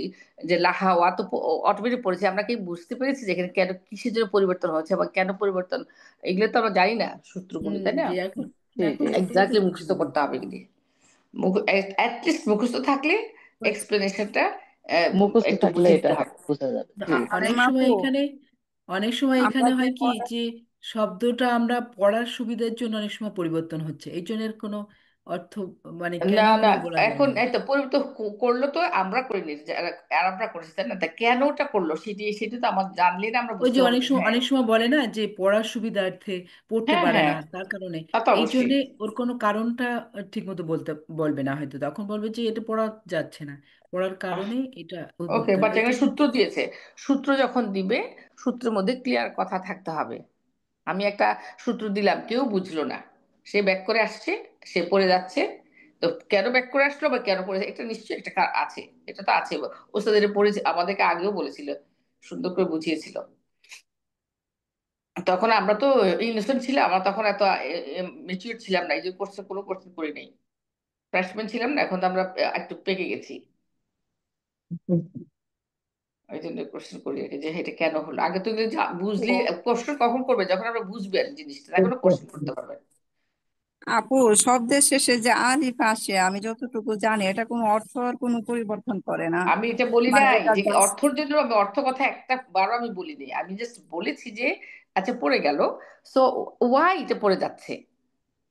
যে লাহাওয়া তো অটোমেটিক পড়েছি, আমরা কি বুঝতে পেরেছি যে এখানে কেন কিসের জন্য পরিবর্তন হচ্ছে বা কেন পরিবর্তন, এগুলো তো আমরা জানি না সূত্রগুলো, তাই না? যে এখন জি এখন জি সূত্রটা এক্স্যাক্টলি খুব মুখস্থ জরুরি। করতে হবে এগুলি, অ্যাটলিস্ট মুখস্থ থাকলে এক্সপ্লেনেশনটা মুখস্থ একটু থাকলে বুঝে এটা দিতে হবে। বোঝা যাবে, জি। অনেক আপু সময় এখানে অনেক সময় আমরা এখানে যে হয় কি পড়া যে শব্দটা আমরা পড়ার সুবিধার জন্য অনেক সময় পরিবর্তন হচ্ছে, এই জন্য এর কোনো অর্থ মানে না কেন না হলো বলা যায় এখন না। এই তো পরিবর্তন করলো তো আমরা করিনি, আরবরা করেছি তাই না, তা কেন ওটা করলো সেটি সেটি তো আমার জানলে না আমরা ওই বুঝতে যে পারবো অনেক যে সময় হ্যাঁ অনেক সময় বলে না যে পড়ার সুবিধার্থে পড়তে হ্যাঁ পারে হ্যাঁ না তার কারণে, তা তো এই অবশ্যই। জন্যে ওর কোনো কারণটা ঠিক মতো বলবে না, হয়তো তখন বলবে যে এটা পড়া যাচ্ছে না, পড়ার কারণে এটা উদ্ভূত ওকে, হয়, বাট এটা এখানে সূত্র কিন্তু। দিয়েছে, সূত্র যখন দিবে সূত্রের মধ্যে ক্লিয়ার কথা থাকতে হবে। আমি একটা সূত্র দিলাম কেউ বুঝলো না, সে ব্যাক করে আসছে, সে পড়ে যাচ্ছে, তো কেন ব্যাক করে আসলো বা কেন পড়ে, এটা নিশ্চয়ই একটা আছে, এটা তো আছে। ওস্তাদের পড়েছে আমাদেরকে আগেও বলেছিল, সুন্দর করে বুঝিয়েছিল। তখন আমরা তো ইনোসেন্ট ছিলাম, আমরা তখন এত মেচিউর ছিলাম না, এই যে কোর্সে কোনো কোর্স করি নাই, ফ্রেশম্যান ছিলাম না, এখন তো আমরা একটু পেকে গেছি। ওই জন্য কোশ্চেন করি আর কি, যে এটা কেন হলো। আগে তো বুঝলি কোশ্চেন কখন করবে, যখন আমরা বুঝবেন জিনিসটা, এখনো কোশ্চেন করতে পারবেন। আপু শব্দের শেষে যে আলিফ আসে আমি যতটুকু জানি এটা কোনো অর্থ আর কোনো পরিবর্তন করে না, আমি এটা বলি মানে নাই এটা যে জাস্ট অর্থর জন্য, আমি অর্থ কথা একটা বারো আমি বলিনি, আমি জাস্ট বলেছি যে আচ্ছা পড়ে গেল, সো ওয়াই এটা পড়ে যাচ্ছে,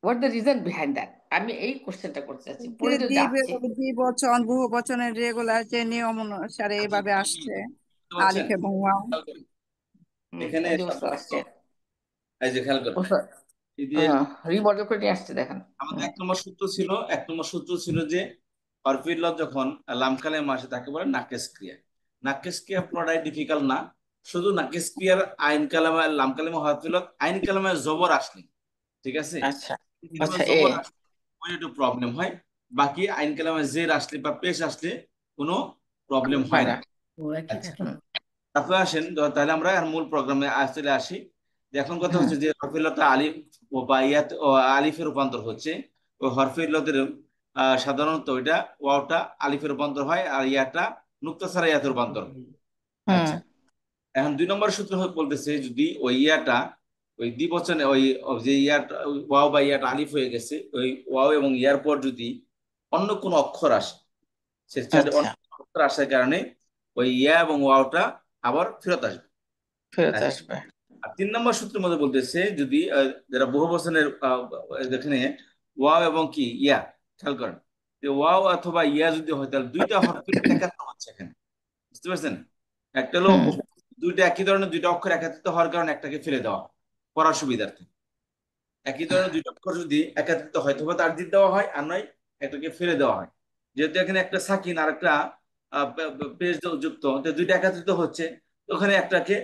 what the reason behind that, আমি এই কোশ্চেনটা করতে চাচ্ছি, যে পড়ে যে যাচ্ছে। দ্বিবচন বহু বচনের রেগুলার যে নিয়ম অনুসারে আচ্ছা, এইভাবে বুঝতে আসছে পারছেন? আলিফ এবং ওয়াও। খেয়াল করেন। হম, এখানে এই যে ওস্তাদ সাপোজ আসছে, এই যে খেয়াল করেন, ওস্তাদ এই যে রিমডেল করে নিয়ে আসছে দেখেন। আমাদের এক নম্বর সূত্র ছিল যে হরফিল্লত যখন লাম কালেমা আসে তাকে বলে নাকেস ক্রিয়া। নাকেস ক্রিয়া পুরোটাই ডিফিকাল্ট না, শুধু নাকেস ক্রিয়ার আইন কালামা লাম কালেমা হরফিল্লত আইন কালামায় জবর আসলে, ঠিক আছে, আচ্ছা কালামায় আচ্ছা জবর আসলে ওই একটু প্রবলেম হয়, বাকি আইন কালামায় জের আসলে বা পেশ আসলে কোনো প্রবলেম হয় হয় না। না। ও একই আচ্ছা, একই। তারপরে আসেন তাহলে আমরা আর মূল প্রোগ্রামে চলে আসি। যে এখন কথা হুম হচ্ছে যে হরফিল্লতা আলিফ ও বা ইয়াত ও আলিফে রূপান্তর হচ্ছে, ওই হরফিল্লতের সাধারণত ওইটা ওয়াওটা আলিফে রূপান্তর হয় আর ইয়াটা নুক্তা ছাড়া ইয়াতে রূপান্তর হয়। হুম আচ্ছা, এখন 2 নম্বর সূত্র বলতেছে যদি ওই ইয়াটা ওই দ্বিবচনে ওই ওই যে ইয়াটা ওয়াও বা ইয়াটা আলিফ হয়ে গেছে, ওই ওয়াও এবং ইয়ার পর যদি অন্য কোনো অক্ষর আসে, সেটা আচ্ছা অন্য কোনো অক্ষর আসার কারণে ওই ইয়া এবং ওয়াওটা আবার ফেরত আসবে। ফেরত আচ্ছা, আসবে। আর 3 নম্বর সূত্রের মধ্যে বলতেছে যদি যারা বহু বচনের যেখানে ওয়াও এবং কি ইয়া, খেয়াল করেন যে ওয়াও অথবা ইয়া যদি হয় তাহলে দুইটা হরফের একাত্ম হচ্ছে এখানে, বুঝতে পারছেন? একটা হলো হুম দুইটা একই ধরনের দুইটা অক্ষর একত্রিত হওয়ার কারণে একটাকে ফেলে দেওয়া পড়ার সুবিধার্থে। একই ধরনের দুইটা অক্ষর যদি একত্রিত হয় তবে তার দিক দেওয়া হয়, আর নয় একটাকে ফেলে দেওয়া হয়। যেহেতু এখানে একটা সাকিন আর একটা পেশ যুক্ত, তো দুইটা একত্রিত হচ্ছে, তো ওখানে একটাকে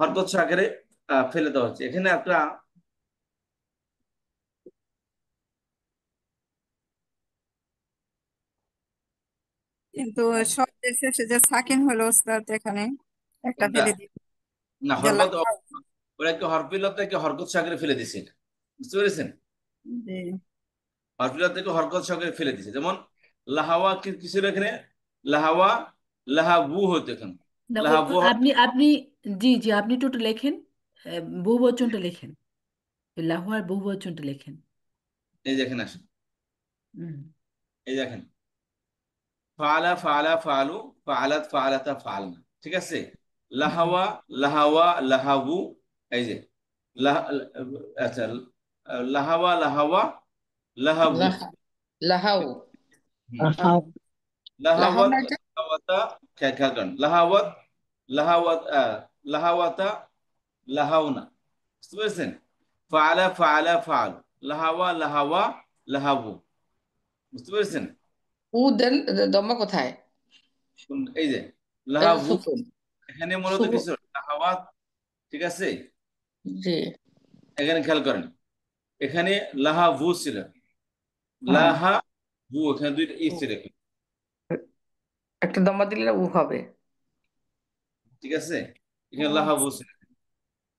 হরকত আকারে ফেলে দেওয়া হচ্ছে এখানে একটা। কিন্তু শব্দের শেষে যে সাকিন হলো ওস্তাদ এখানে একটা কোনটা? ফেলে দিই না যে হরকত, ওরা একটু হরফিলত থেকে হরকত সাগরে ফেলে দিছে এটা, বুঝতে পেরেছেন? জি। হরফিলত থেকে হরকত সাগরে ফেলে দিছে, যেমন লাহাওয়া কি ছিল এখানে, লাহাওয়া লাহাবু হতো এখানে, না লাহাবু আপনি আপনি জি জি আপনি টোটা লেখেন, বহুবচনটা লেখেন, লাহোয়ার বহুবচনটা লেখেন। এই দেখেন আসেন, হুম এই দেখেন ফাআলা ফাআলা ফাআলু ফাআলাত ফাআলাতা ফাআলনা, ঠিক আছে, হুম লাহাওয়া লাহাওয়া লাহাবু, এই যে লাহ আচ্ছা লাহাওয়া লাহাওয়া লাহাবু, লাহা লাহাউ হুম, লাহাওয়াত লাহাউনা এটা লাহাওয়াতা, খেয়াল করেন লাহাওয়াত লাহাওয়াত লাহাওয়াতা লাহাউনা, বুঝতে পেরেছেন? ফাআলা ফাআলা ফাআল, লাহাওয়া লাহাওয়া লাহাবু, বুঝতে পেরেছেন? উ দেন দম্মা কোথায়? এই যে এটা লাহাবু, সুকুন। এখানে মূলত সুকুন। কিছু লাহাওয়াত, ঠিক আছে? জি। এখানে খেয়াল করেন, এখানে লাহাবু ছিল, হ্যাঁ, লাহাবু, এখানে দুইটা ই ছিল এখানে, একটা দম্মা দিলে না উ হবে। ঠিক আছে? এখানে লাহাবু ছিল, তো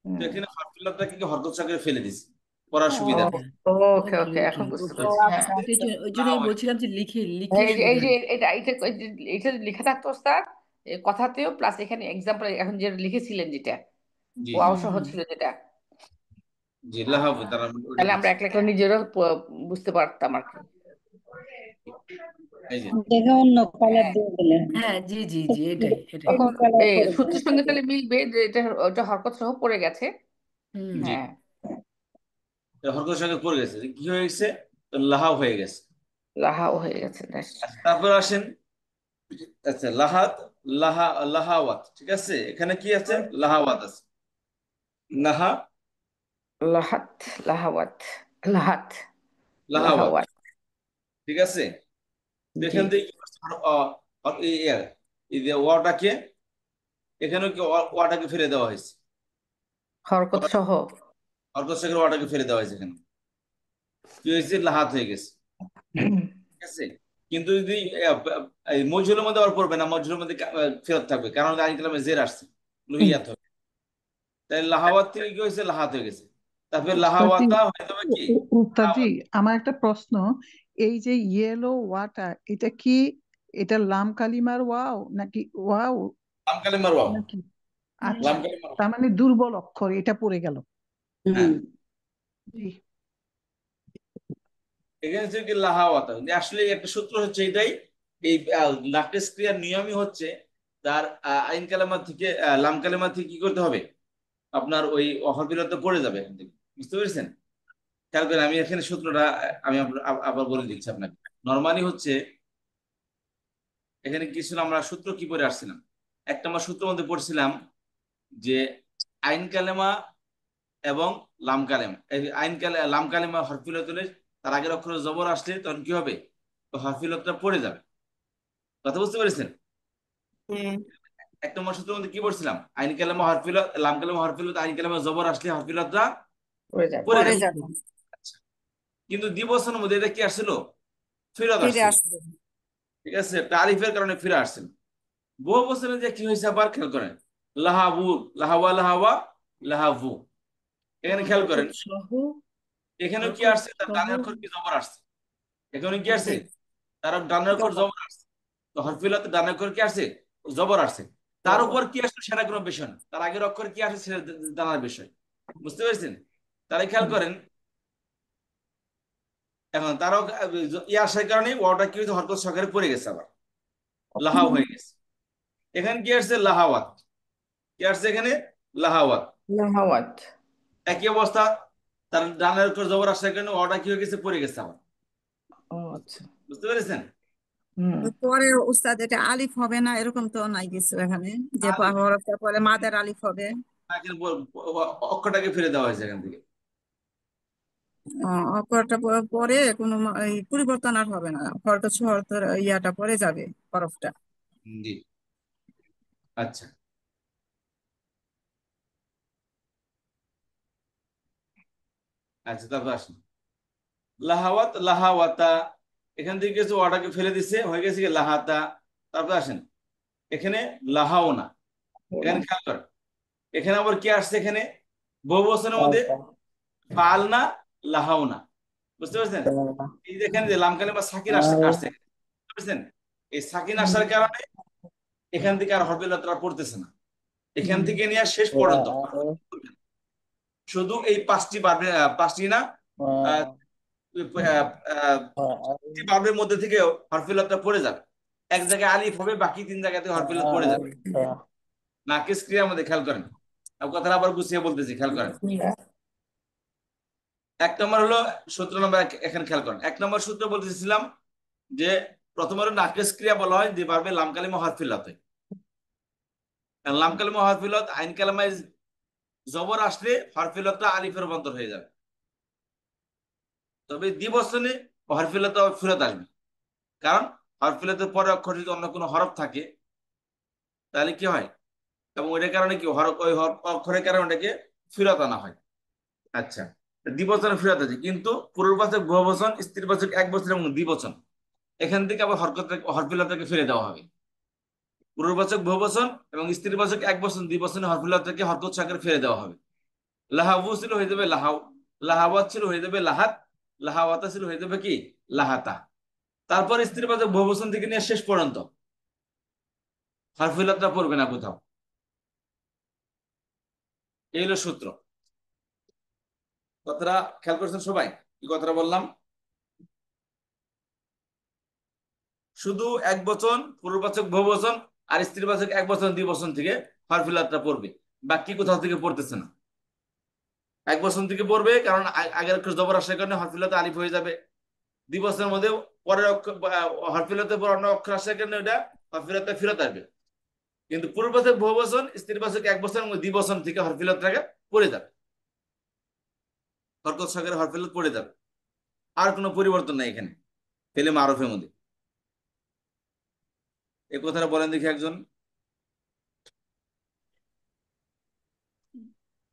হুম। এখানে হরফিল্লাহটাকে কি হরকত সাগরে ফেলে দিছি পড়ার ও, সুবিধা। ওকে ওকে ওকে, ওকে এখন বুঝতে ওকে, পারছি। হ্যাঁ, আচ্ছা আচ্ছা। ওই জন্য লাহা আমি হয়ে বলছিলাম যে লিখে লিখে এই যে সুবিধা এটা এটা যদি লেখা থাকতো স্যার, কথাতেও প্লাস এখানে এক্সাম্পল এখন যে লিখেছিলেন যেটা জি জি ওয়াও হুম সহ হুম ছিল যেটা, জি লাহাবু, তারা ওটা তাহলে আমরা করছে। এক লেখা নিজেরও বুঝতে পারতাম আর কি। এই যে দেখে অন্য কালার হ্যাঁ, দিয়ে দিলেন, হ্যাঁ জি জি জি, এটাই এটাই। তখন কালার এই করে সূত্রের সঙ্গে তাহলে মিলবে যে এটা ওটা হরকত সহ পড়ে গেছে। হুম জি, হ্যাঁ, হরকত সাগরে পড়ে গেছে, কি হয়ে গেছে? তো লাহাও হয়ে গেছে। লাহাও হয়ে গেছে। আচ্ছা, তারপর আসেন, আচ্ছা লাহাত, লাহাওয়াত, ঠিক আছে? এখানে কি আছে? লাহাওয়াত আছে, লাহা লাহাত, লাহাওয়াত, লাহাত, লাহাওয়াত, লাহাওয়াত। ঠিক আছে? তো জি, এখান থেকে কি করছে? এই যে ওয়াটাকে, এখানেও কি ওয়াটাকে ফেলে দেওয়া হয়েছে, হরকত সহ। হরকত সাগরে ওয়াটাকে ফেলে দেওয়া হয়েছে, এখানে কি হয়েছে? লাহাত হয়ে গেছে, ঠিক আছে? কিন্তু যদি এই মজহুলের মধ্যে আবার পড়বে না, মজহুলের মধ্যে ফেরত থাকবে, কারণ আইন কালামে জের আসছে, লুহিয়াত হবে, তাই লাহাওয়াত থেকে কি হয়েছে? লাহাত হয়ে গেছে, তারপরে উস্তাদি, লাহাওয়াতা হয়ে যাবে কি? উস্তাদি, লাহাওয়াত। আমার একটা প্রশ্ন। এই যে ইয়েলো ওয়াটার, এটা কি, এটা লাম কালিমার ওয়াও নাকি ওয়াও লাম কালিমার ওয়াও, নাকি? আচ্ছা, লাম কালিমার ওয়াও, তার মানে দুর্বল অক্ষর এটা পড়ে গেল। হ্যাঁ। জি। এখানে হচ্ছে কি লাহাওয়াতা, আসলে একটা সূত্র হচ্ছে এটাই, এই নাকেস ক্রিয়ার নিয়মই হচ্ছে তার আইন কালেমা থেকে লাম কালেমা থেকে কি করতে হবে, আপনার ওই হরফিলতা পড়ে যাবে এখান থেকে, বুঝতে পেরেছেন? খেয়াল করেন, আমি এখানে সূত্রটা আমি আবার বলে দিচ্ছি আপনাকে। নর্মালি হচ্ছে এখানে কি ছিল, আমরা সূত্র কি পড়ে আসছিলাম? একটা আমরা সূত্রের মধ্যে পড়ছিলাম যে আইন কালেমা এবং লাম কালেমা, এই লাম কালেমা হরফিলত হলে তার আগের অক্ষরে জবর আসলে তখন কি হবে? তো হরফিলতটা পড়ে যাবে, কথা বুঝতে পেরেছেন? এক নম্বর সূত্রের মধ্যে কি পড়ছিলাম? আইন কালেমা হরফিলত, লাম কালেমা হরফিলত, আইন কালেমা জবর আসলে হরফিলতটা পড়ে যাবে। পড়ে পরে যাবে। যাবে, আচ্ছা, কিন্তু দ্বিবচনের মধ্যে এটা কি আসছিল? ফেরত ফিরে আসছিল, আসবে। ঠিক আছে? তারিফের কারণে ফিরে আসছিল। বহু বছরে যে কি হয়েছে আবার খেয়াল করেন, লাহাবু, লাহাওয়া, লাহাওয়া, লাহাবু, এখানে খেয়াল করেন, হরকত সহ, এখানেও কি হরকত আসছে? তার সহ। ডানের অক্ষর কি জবর আসছে, এখানে কি আসছে? জি, তার ডানের অক্ষর জবর, জবর আসছে, তো হরফিলাতে ডানের অক্ষর কি আসছে? জবর আসছে। তার জবর। উপর কি আসছে সেটা কোনো বিষয় না, তার আগের অক্ষর কি আসছে সেটা জানার বিষয়, বুঝতে পেরেছেন? তাহলে খেয়াল করেন, এখন তারও ইয়ে আসার কারণে ওয়াটা কি হয়েছে? হরকত সহকারে পড়ে গেছে, আবার লাহাও হয়ে গেছে। এখানে কি আসছে? লাহাওয়াত, কি আসছে এখানে? লাহাওয়াত, লাহাওয়াত। একই অবস্থা, তার ডানের উপর জবর আসার কারণে ওটা কি হয়ে গেছে? পড়ে গেছে আবার, ও আচ্ছা। বুঝতে পেরেছেন? হুম। পরে উস্তাদ এটা আলিফ হবে না, এরকম তো নাই কিছু এখানে, যে আলিফ, হরফটা পরে মাদের আলিফ হবে। এখানে অক্ষরটাকে ফিরে দেওয়া হয়েছে এখান থেকে। অক্ষরটা পরে কোনো এই পরিবর্তন আর হবে না, হরকত হরকত ইয়াটা পরে যাবে, হরফটা। জি, আচ্ছা, আচ্ছা, তারপর আসুন লাহাওয়াত, লাহাওয়াতা, এখান থেকে কিছু ওয়াটাকে ফেলে দিচ্ছে, হয়ে গেছে কি লাহাতা। তারপর আসেন এখানে লাহাও না, এখানে খেয়াল করেন, এখানে আবার কি আসছে? এখানে বহু বচনের মধ্যে ফাল না, লাহাও না, বুঝতে পারছেন? এই যে এখানে যে লাম কালিমা সাকিন আসছে, বুঝতে পারছেন? এই সাকিন আসার কারণে এখান থেকে আর হরফিলতরা পড়তেছে না, এখান থেকে নিয়ে শেষ পর্যন্ত শুধু এই পাঁচটি বার্বে, পাঁচটি না, আহ, আহ, টি বার্বের মধ্যে থেকে হরফিলতটা পড়ে যাবে, এক জায়গায় আলিফ হবে, বাকি তিন জায়গাতে হরফিলত পড়ে যাবে। নাকিস ক্রিয়ার মধ্যে খেয়াল করেন, আমি কথাটা আবার গুছিয়ে বলতেছি, খেয়াল করেন। এক নম্বর হলো, 17 নম্বর এখানে খেয়াল করেন, এক নম্বর সূত্র বলতেছিলাম যে প্রথম হলো নাকিস ক্রিয়া বলা হয় যে পারবে লাম কালিমা হরফিলত হয়। লাম কালিমা হরফিলত আইন কালামায় জবর আসলে হরফিলতটা আলিফে রূপান্তর হয়ে যাবে, তবে দ্বিবচনে হরফিলত ফেরত আসবে, কারণ হরফিলতের পরে অক্ষর যদি অন্য কোনো হরফ থাকে তাহলে কি হয়, এবং ওইটার কারণে কি অক্ষরের কারণে ওটাকে ফিরত আনা হয়। আচ্ছা, দ্বিবচনে ফিরত আছে, কিন্তু পূর্ববাচক বহুবচন, স্ত্রীবাচক এক বচন এবং দ্বিবচন এখান থেকে আবার হরফিলতাকে ফিরে দেওয়া হবে। পূর্ববাচক বহুবচন এবং স্ত্রীবাচক এক বচন দ্বিবচনে হরফিলতাকে হরকত সাকারে ফিরে দেওয়া হবে। লাহাবু ছিল হয়ে যাবে লাহাও, লাহাওয়াত ছিল হয়ে যাবে লাহাত, লাহাওয়াতা ছিল হয়ে যাবে কি লাহাতা। তারপর স্ত্রীবাচক বহুবচন থেকে নিয়ে শেষ পর্যন্ত হরফিলতটা পড়বে না কোথাও। এই হলো সূত্র। কথাটা খেয়াল করছেন সবাই, কি কথাটা বললাম? শুধু এক বচন, পূর্ববাচক বহুবচন আর স্ত্রীবাচক এক বচন দ্বিবচন থেকে হরফিলতটা পড়বে, বাকি কোথাও থেকে পড়তেছে না। এক বচন থেকে পড়বে কারণ আগের অক্ষর জবর আসার কারণে হরফিলতে আলিফ হয়ে যাবে। দ্বিবচনের মধ্যে পরের অক্ষর হরফিলতে পর অন্য অক্ষর আসার কারণে ওটা হরফিলতে ফিরত আসবে। কিন্তু পূর্ববাচক বহুবচন, স্ত্রীবাচক এক বচন এবং দ্বিবচন থেকে হরফিলতটাকে পড়ে যাবে, হরকত সাগরে হরফিলত পড়ে যাবে। আর কোনো পরিবর্তন নাই এখানে ফেলে মারফের মধ্যে। এই কথাটা বলেন দেখি একজন,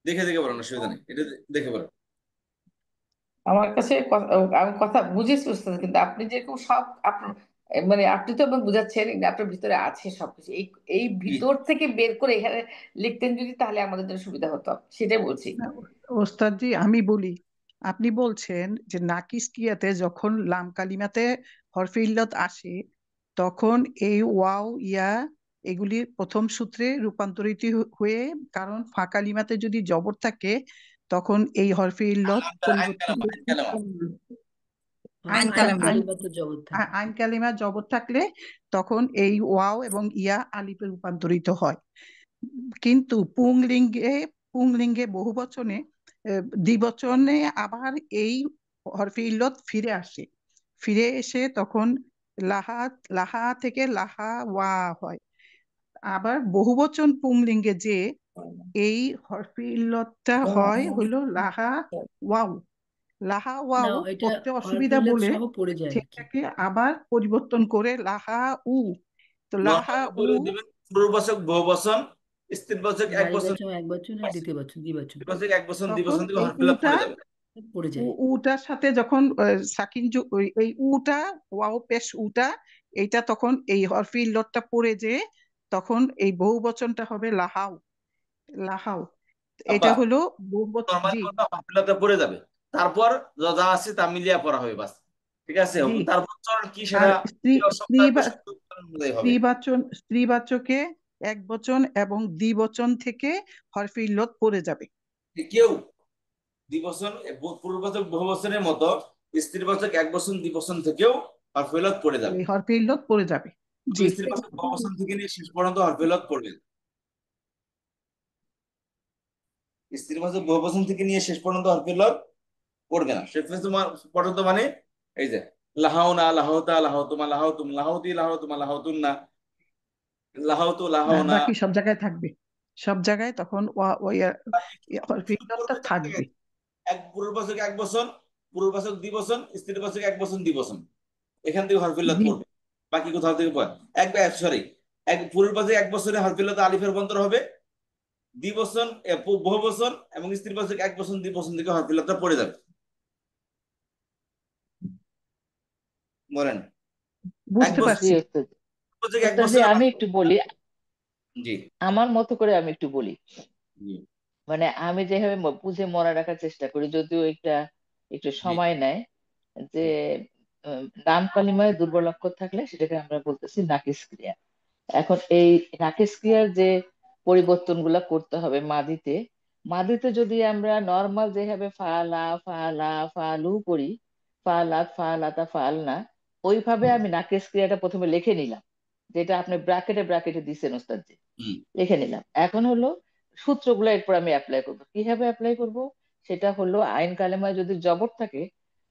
দেখে দেখে বলেন, অসুবিধা নেই, এটা দেখে বলেন। আমার কাছে আমি কথা বুঝেছি উস্তাদ, কিন্তু আপনি যেরকম সব আপনার মানে আপনি তো আমার বুঝাচ্ছেন, কিন্তু আপনার ভিতরে আছে সবকিছু, এই এই কি ভিতর থেকে বের করে এখানে লিখতেন যদি তাহলে আমাদের জন্য সুবিধা হতো, সেটাই বলছি। না, ওস্তাদজি আমি বলি, আপনি বলছেন যে নাকিস কিয়াতে যখন লাম কালিমাতে হরফে ইল্লত আসে তখন এই ওয়াও ইয়া এগুলি প্রথম সূত্রে রূপান্তরিত হয়ে, কারণ ফা কালিমাতে যদি জবর থাকে তখন এই হরফে ইল্লত আইন পরিবর্তন কালামা, আইন কালামা। আইন আইন কালামা। আইন কালিমাতে জবর থাকে। আইন কালিমা জবর থাকলে তখন এই ওয়াও এবং ইয়া আলিফে রূপান্তরিত হয়। কিন্তু পুংলিঙ্গে বহুবচনে দ্বিবচনে আবার এই হরফে ইল্লত ফিরে আসে, ফিরে এসে তখন লাহা লাহা থেকে লাহা ওয়া হয়। আবার বহুবচন পুংলিঙ্গে যে এই হরফে ইল্লতটা হয় হলো লাহা ওয়াও, লাহা না, ওয়াও এটা পড়তে অসুবিধা হরফিল্লাত বলে সহ পড়ে যায় আর কি। সেটাকে আবার পরিবর্তন করে লাহা উ। তো লাহা নর্মালি উ বলে দিবেন পূর্ববাচক বহুবচন, স্ত্রীবাচক এক নারী বচন, বাচন এক বচন আর দ্বিতীয় বচন দ্বিবচন স্ত্রীবাচক এক বচন তখন দ্বিবচন থেকে এই হরফিলত উটা পড়ে যাবে। পড়ে যায়। উটার সাথে যখন সাকিন এই উটা ওয়াও পেশ উটা, এইটা তখন এই হরফি ইল্লতটা পড়ে যে তখন এই বহু বচনটা হবে লাহাও, লাহাও। আব্বা এটা হলো বহু বচন। নর্মালি জি কথা হরফিলতে পড়ে যাবে, তারপর যা যা আছে তা মিলিয়ে পড়া হবে বাস। ঠিক আছে, জি। তারপর চরণ কি সেটা আর স্ত্রী স্ত্রী সপ্তাহে বা অনুযায়ী হবে। স্ত্রীবাচন স্ত্রীবাচকে এক বচন এবং দ্বিবচন থেকে হরফে ইল্লত পড়ে যাবে। কেউ দ্বিবচন পূর্ববাচক বহুবচনের মতো স্ত্রীবাচক এক বচন দ্বিবচন থেকেও হরফিলত পড়ে যাবে। এই হরফে ইল্লত পড়ে যাবে। শুধু জি। স্ত্রীবাচক বহুবচন থেকে নিয়ে শেষ পর্যন্ত হরফিলত পড়বে, স্ত্রীবাচক বহুবচন থেকে নিয়ে শেষ পর্যন্ত হরফিলত পড়বে না। শেষ পর্যন্ত মানে এই যে লাহাওনা, লাহাওতা, লাহাওতুমা, লাহাওতুম, লাহাওতি, লাহাওতুমা, লাহাওতুন্না, লাহাওতু, লাহাওনা। বাকি সব জায়গায় থাকবে, সব জায়গায় তখন হরফে শুধু ইল্লতটা পড়বে চার থাকবে। জায়গায়, এক পূর্ববাচক এক বচন, পূর্ববাচক দ্বিবচন, স্ত্রীবাচক এক বচন দ্বিবচন, এখান থেকে হরফিল্লাত জি। পড়বে। বাকি কোথাও থেকে পড়ে এক সরি, এক পূর্ববাচক এক বছরে হরফিল্লাত আলিফের রূপান্তর হবে, দ্বিবচন বহুবচন এবং স্ত্রীবাচক এক বচন দ্বিবচন থেকে হরফিল্লাতটা পড়ে যাবে। বলেন এক বুঝতে বছর জি পারছি। ওস্তাদ। এক ওস্তাদ জি বছরে আমি একটু বলি, জি আমার মতো করে আমি একটু বলি। জি মানে আমি যেভাবে বুঝে মনে রাখার চেষ্টা করি, যদিও এটা একটু জি সময় নেয়, যে নাম কালিমায় দুর্বল অক্ষর থাকলে সেটাকে আমরা বলতেছি নাকিস ক্রিয়া। এখন এই নাকিস ক্রিয়ার যে পরিবর্তনগুলো করতে হবে মাদিতে, মাদিতে যদি আমরা নর্মাল যেভাবে ফালা ফালা ফালু করি, ফালাত ফালাতা ফালনা, ওইভাবে আমি নাকিস ক্রিয়াটা প্রথমে লিখে নিলাম, যেটা আপনি ব্র্যাকেটে ব্র্যাকেটে দিচ্ছেন ওস্তাদজি, হুম লিখে নিলাম। এখন হলো সূত্রগুলো এরপর আমি অ্যাপ্লাই করব। কিভাবে অ্যাপ্লাই করব? সেটা হলো আইন কালেমায় যদি জবর থাকে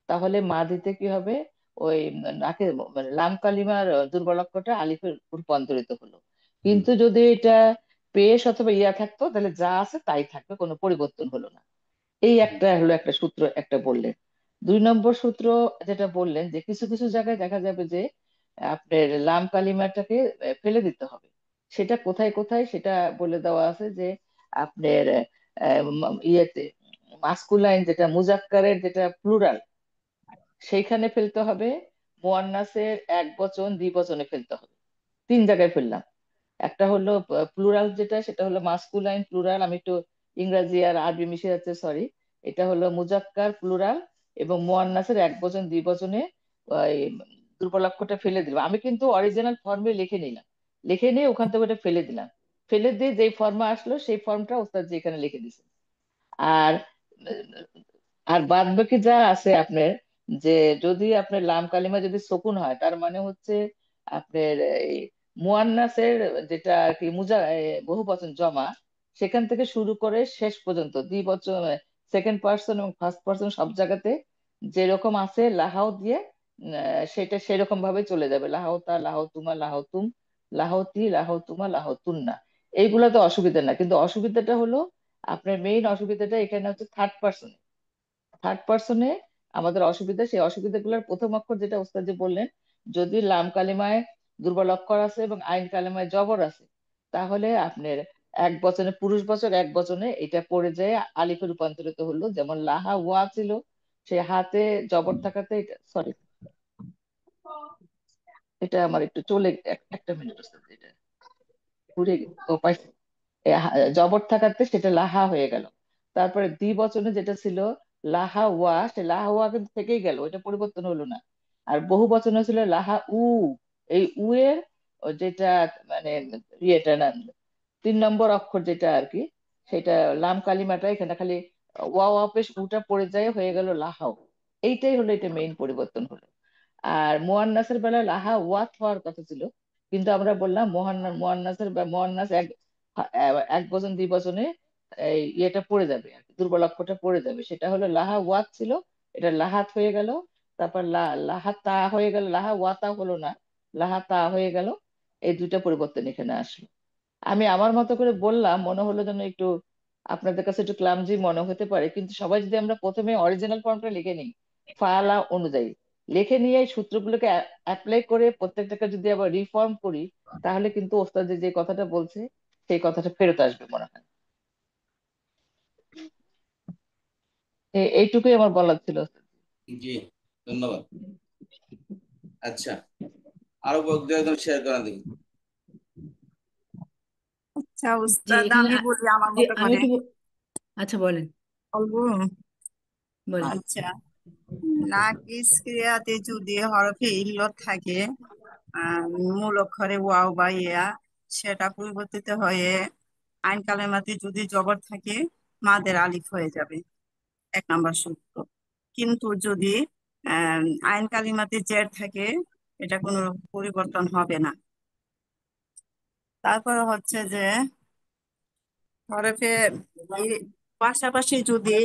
তাহলে মাদিতে কি হবে, ওই নাকে মানে লাম কালিমার দুর্বল অক্ষরটা আলিফে রূপান্তরিত হলো। হুম কিন্তু যদি এটা পেশ অথবা ইয়া থাকতো তাহলে যা আছে তাই থাকবে, কোনো পরিবর্তন হলো না। এই হুম একটা হলো একটা সূত্র একটা বললেন। দুই নম্বর সূত্র যেটা বললেন যে কিছু কিছু জায়গায় দেখা যাবে যে আপনার লাম কালিমাটাকে ফেলে দিতে হবে। সেটা কোথায় কোথায় সেটা বলে দেওয়া আছে যে আপনার ইয়েতে মাস্কুলাইন যেটা মুজাক্কারের যেটা প্লুরাল সেইখানে ফেলতে হবে, মুয়ান্নাসের এক বচন দ্বিবচনে ফেলতে হবে। 3 জায়গায় ফেললাম। একটা হলো প্লুরাল যেটা সেটা হলো মাস্কুলাইন প্লুরাল, আমি একটু ইংরেজি আর আরবি মিশে যাচ্ছে, সরি। এটা হলো মুজাক্কার প্লুরাল এবং মুয়ান্নাসের এক বচন দ্বিবচনে ওই দুর্বলাক্ষরটা ফেলে দিলাম। আমি কিন্তু অরিজিনাল ফর্মে লিখে নিলাম, লিখে নিয়ে ওখান থেকে ওটা ফেলে দিলাম। ফেলে দিয়ে যেই ফর্মে আসলো সেই ফর্মটা ওস্তাদ জি এখানে লিখে দিছে। আর আর বাদ বাকি যা আছে আপনার, যে যদি আপনার লাম কালিমা যদি সুকুন হয় তার মানে হচ্ছে আপনার এই মুয়ান্নাসের যেটা আর কি বহুবচন জমা, সেখান থেকে শুরু করে শেষ পর্যন্ত দ্বিবচন, সেকেন্ড পার্সন এবং ফার্স্ট পার্সন সব জায়গাতে যেরকম আছে লাহাও দিয়ে সেটা সেরকম ভাবে চলে যাবে। লাহাওতা, লাহাতুমা, লাহাতুম, লাহতি, লাহতুমা, লাহতুন্না। এইগুলা তো অসুবিধা না, কিন্তু অসুবিধাটা হলো আপনার মেইন অসুবিধাটা এখানে হচ্ছে থার্ড পার্সন। থার্ড পার্সনে আমাদের অসুবিধা, সেই অসুবিধাগুলোর প্রথম অক্ষর যেটা ওস্তাদ যে বললেন, যদি লাম কালিমায় দুর্বল অক্ষর আছে এবং আইন কালিমায় জবর আছে, তাহলে আপনার এক বচনে পুরুষ বচন, এক বচনে এটা পড়ে যায় আলিফে রূপান্তরিত হলো। যেমন লাহা ওয়া ছিল, সে হাতে জবর থাকাতে এটা, সরি এটা আমার একটু চলে একটা মিনিট ওস্তাদ, এটা ঘুরে ও পাইছে। জবর থাকাতে সেটা লাহা হয়ে গেল। তারপরে দ্বিবচনে যেটা ছিল লাহা ওয়া, সে লাহা ওয়া কিন্তু থেকেই গেল, এটা পরিবর্তন হলো না। আর বহু বচনে ছিল লাহা উ, এই উ এর যেটা মানে ইয়েটা না, 3 নম্বর অক্ষর যেটা আর কি, সেটা লাম কালিমাটা এখানে খালি ওয়া ওয়া পেশ উটা পড়ে যায়, হয়ে গেল লাহাও। এইটাই হলো এটা মেইন পরিবর্তন হলো। আর মুয়ান্নাসের বেলায় লাহা ওয়াত হওয়ার কথা ছিল, কিন্তু আমরা বললাম মুয়ান্নাসের বা মুয়ান্নাস এক বচন দ্বিবচনে এই ইয়েটা পড়ে যাবে আর কি, দুর্বল অক্ষরটা পড়ে যাবে। সেটা হলো লাহা ওয়াত ছিল, এটা লাহাত হয়ে গেল। তারপর লাহা তা হয়ে গেল, লাহা ওয়াতা হলো না, লাহা তা হয়ে গেল। এই দুইটা পরিবর্তন এখানে আসলো। আমি আমার মতো করে বললাম, মনে হলো যেন একটু আপনাদের কাছে একটু ক্লামজি মনে হতে পারে, কিন্তু সবাই যদি আমরা প্রথমে অরিজিনাল ফর্মটা লিখে নিই ফালা অনুযায়ী, লিখে নিয়ে এই সূত্রগুলোকে অ্যাপ্লাই করে প্রত্যেকটাকে যদি আবার রিফর্ম করি, তাহলে কিন্তু ওস্তাদ যে কথাটা বলছে সেই কথাটা ফেরত আসবে মনে হয়। এইটুকুই আমার বলার ছিল। জি, ধন্যবাদ। আচ্ছা, আরো একদম শেয়ার করা দেখি। আচ্ছা জি উস্তাদ, এখানে আমি বলি আমার জি মতো আমি করে। একটু আচ্ছা বলেন, বলবো? বলেন। আচ্ছা, নাকিস ক্রিয়াতে যদি হরফে ইল্লত থাকে, মূল অক্ষরে ওয়াও বা ইয়া, সেটা পরিবর্তিত হয়ে আইন কালেমাতে যদি জবর থাকে মাদের আলিফ হয়ে যাবে, 1 নম্বর সূত্র। কিন্তু যদি আইন কালিমাতে জের থাকে, এটা কোনো পরিবর্তন হবে না। তারপরে হচ্ছে যে হরফে পাশাপাশি যদি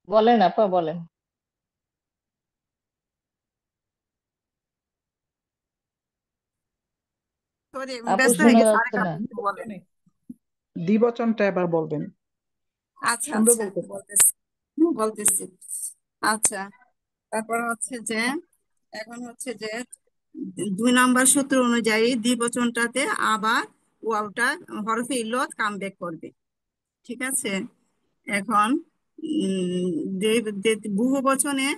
বলেন আপা, বলেন। সরি আপু ব্যস্ত হয়ে শোনা গেছে, যাচ্ছে আরেকটা না। আপনি একটু বলেন। দ্বিবচনটা এবার বলবেন, আচ্ছা সুন্দর আচ্ছা, বলতে। বলতেছি বলতেছি। আচ্ছা, তারপর হচ্ছে যে এখন হচ্ছে যে 2 নম্বর সূত্র অনুযায়ী দ্বিবচনটাতে আবার ওয়াওটা হরফে ইল্লত কামব্যাক করবে। ঠিক আছে? এখন বহু বচনে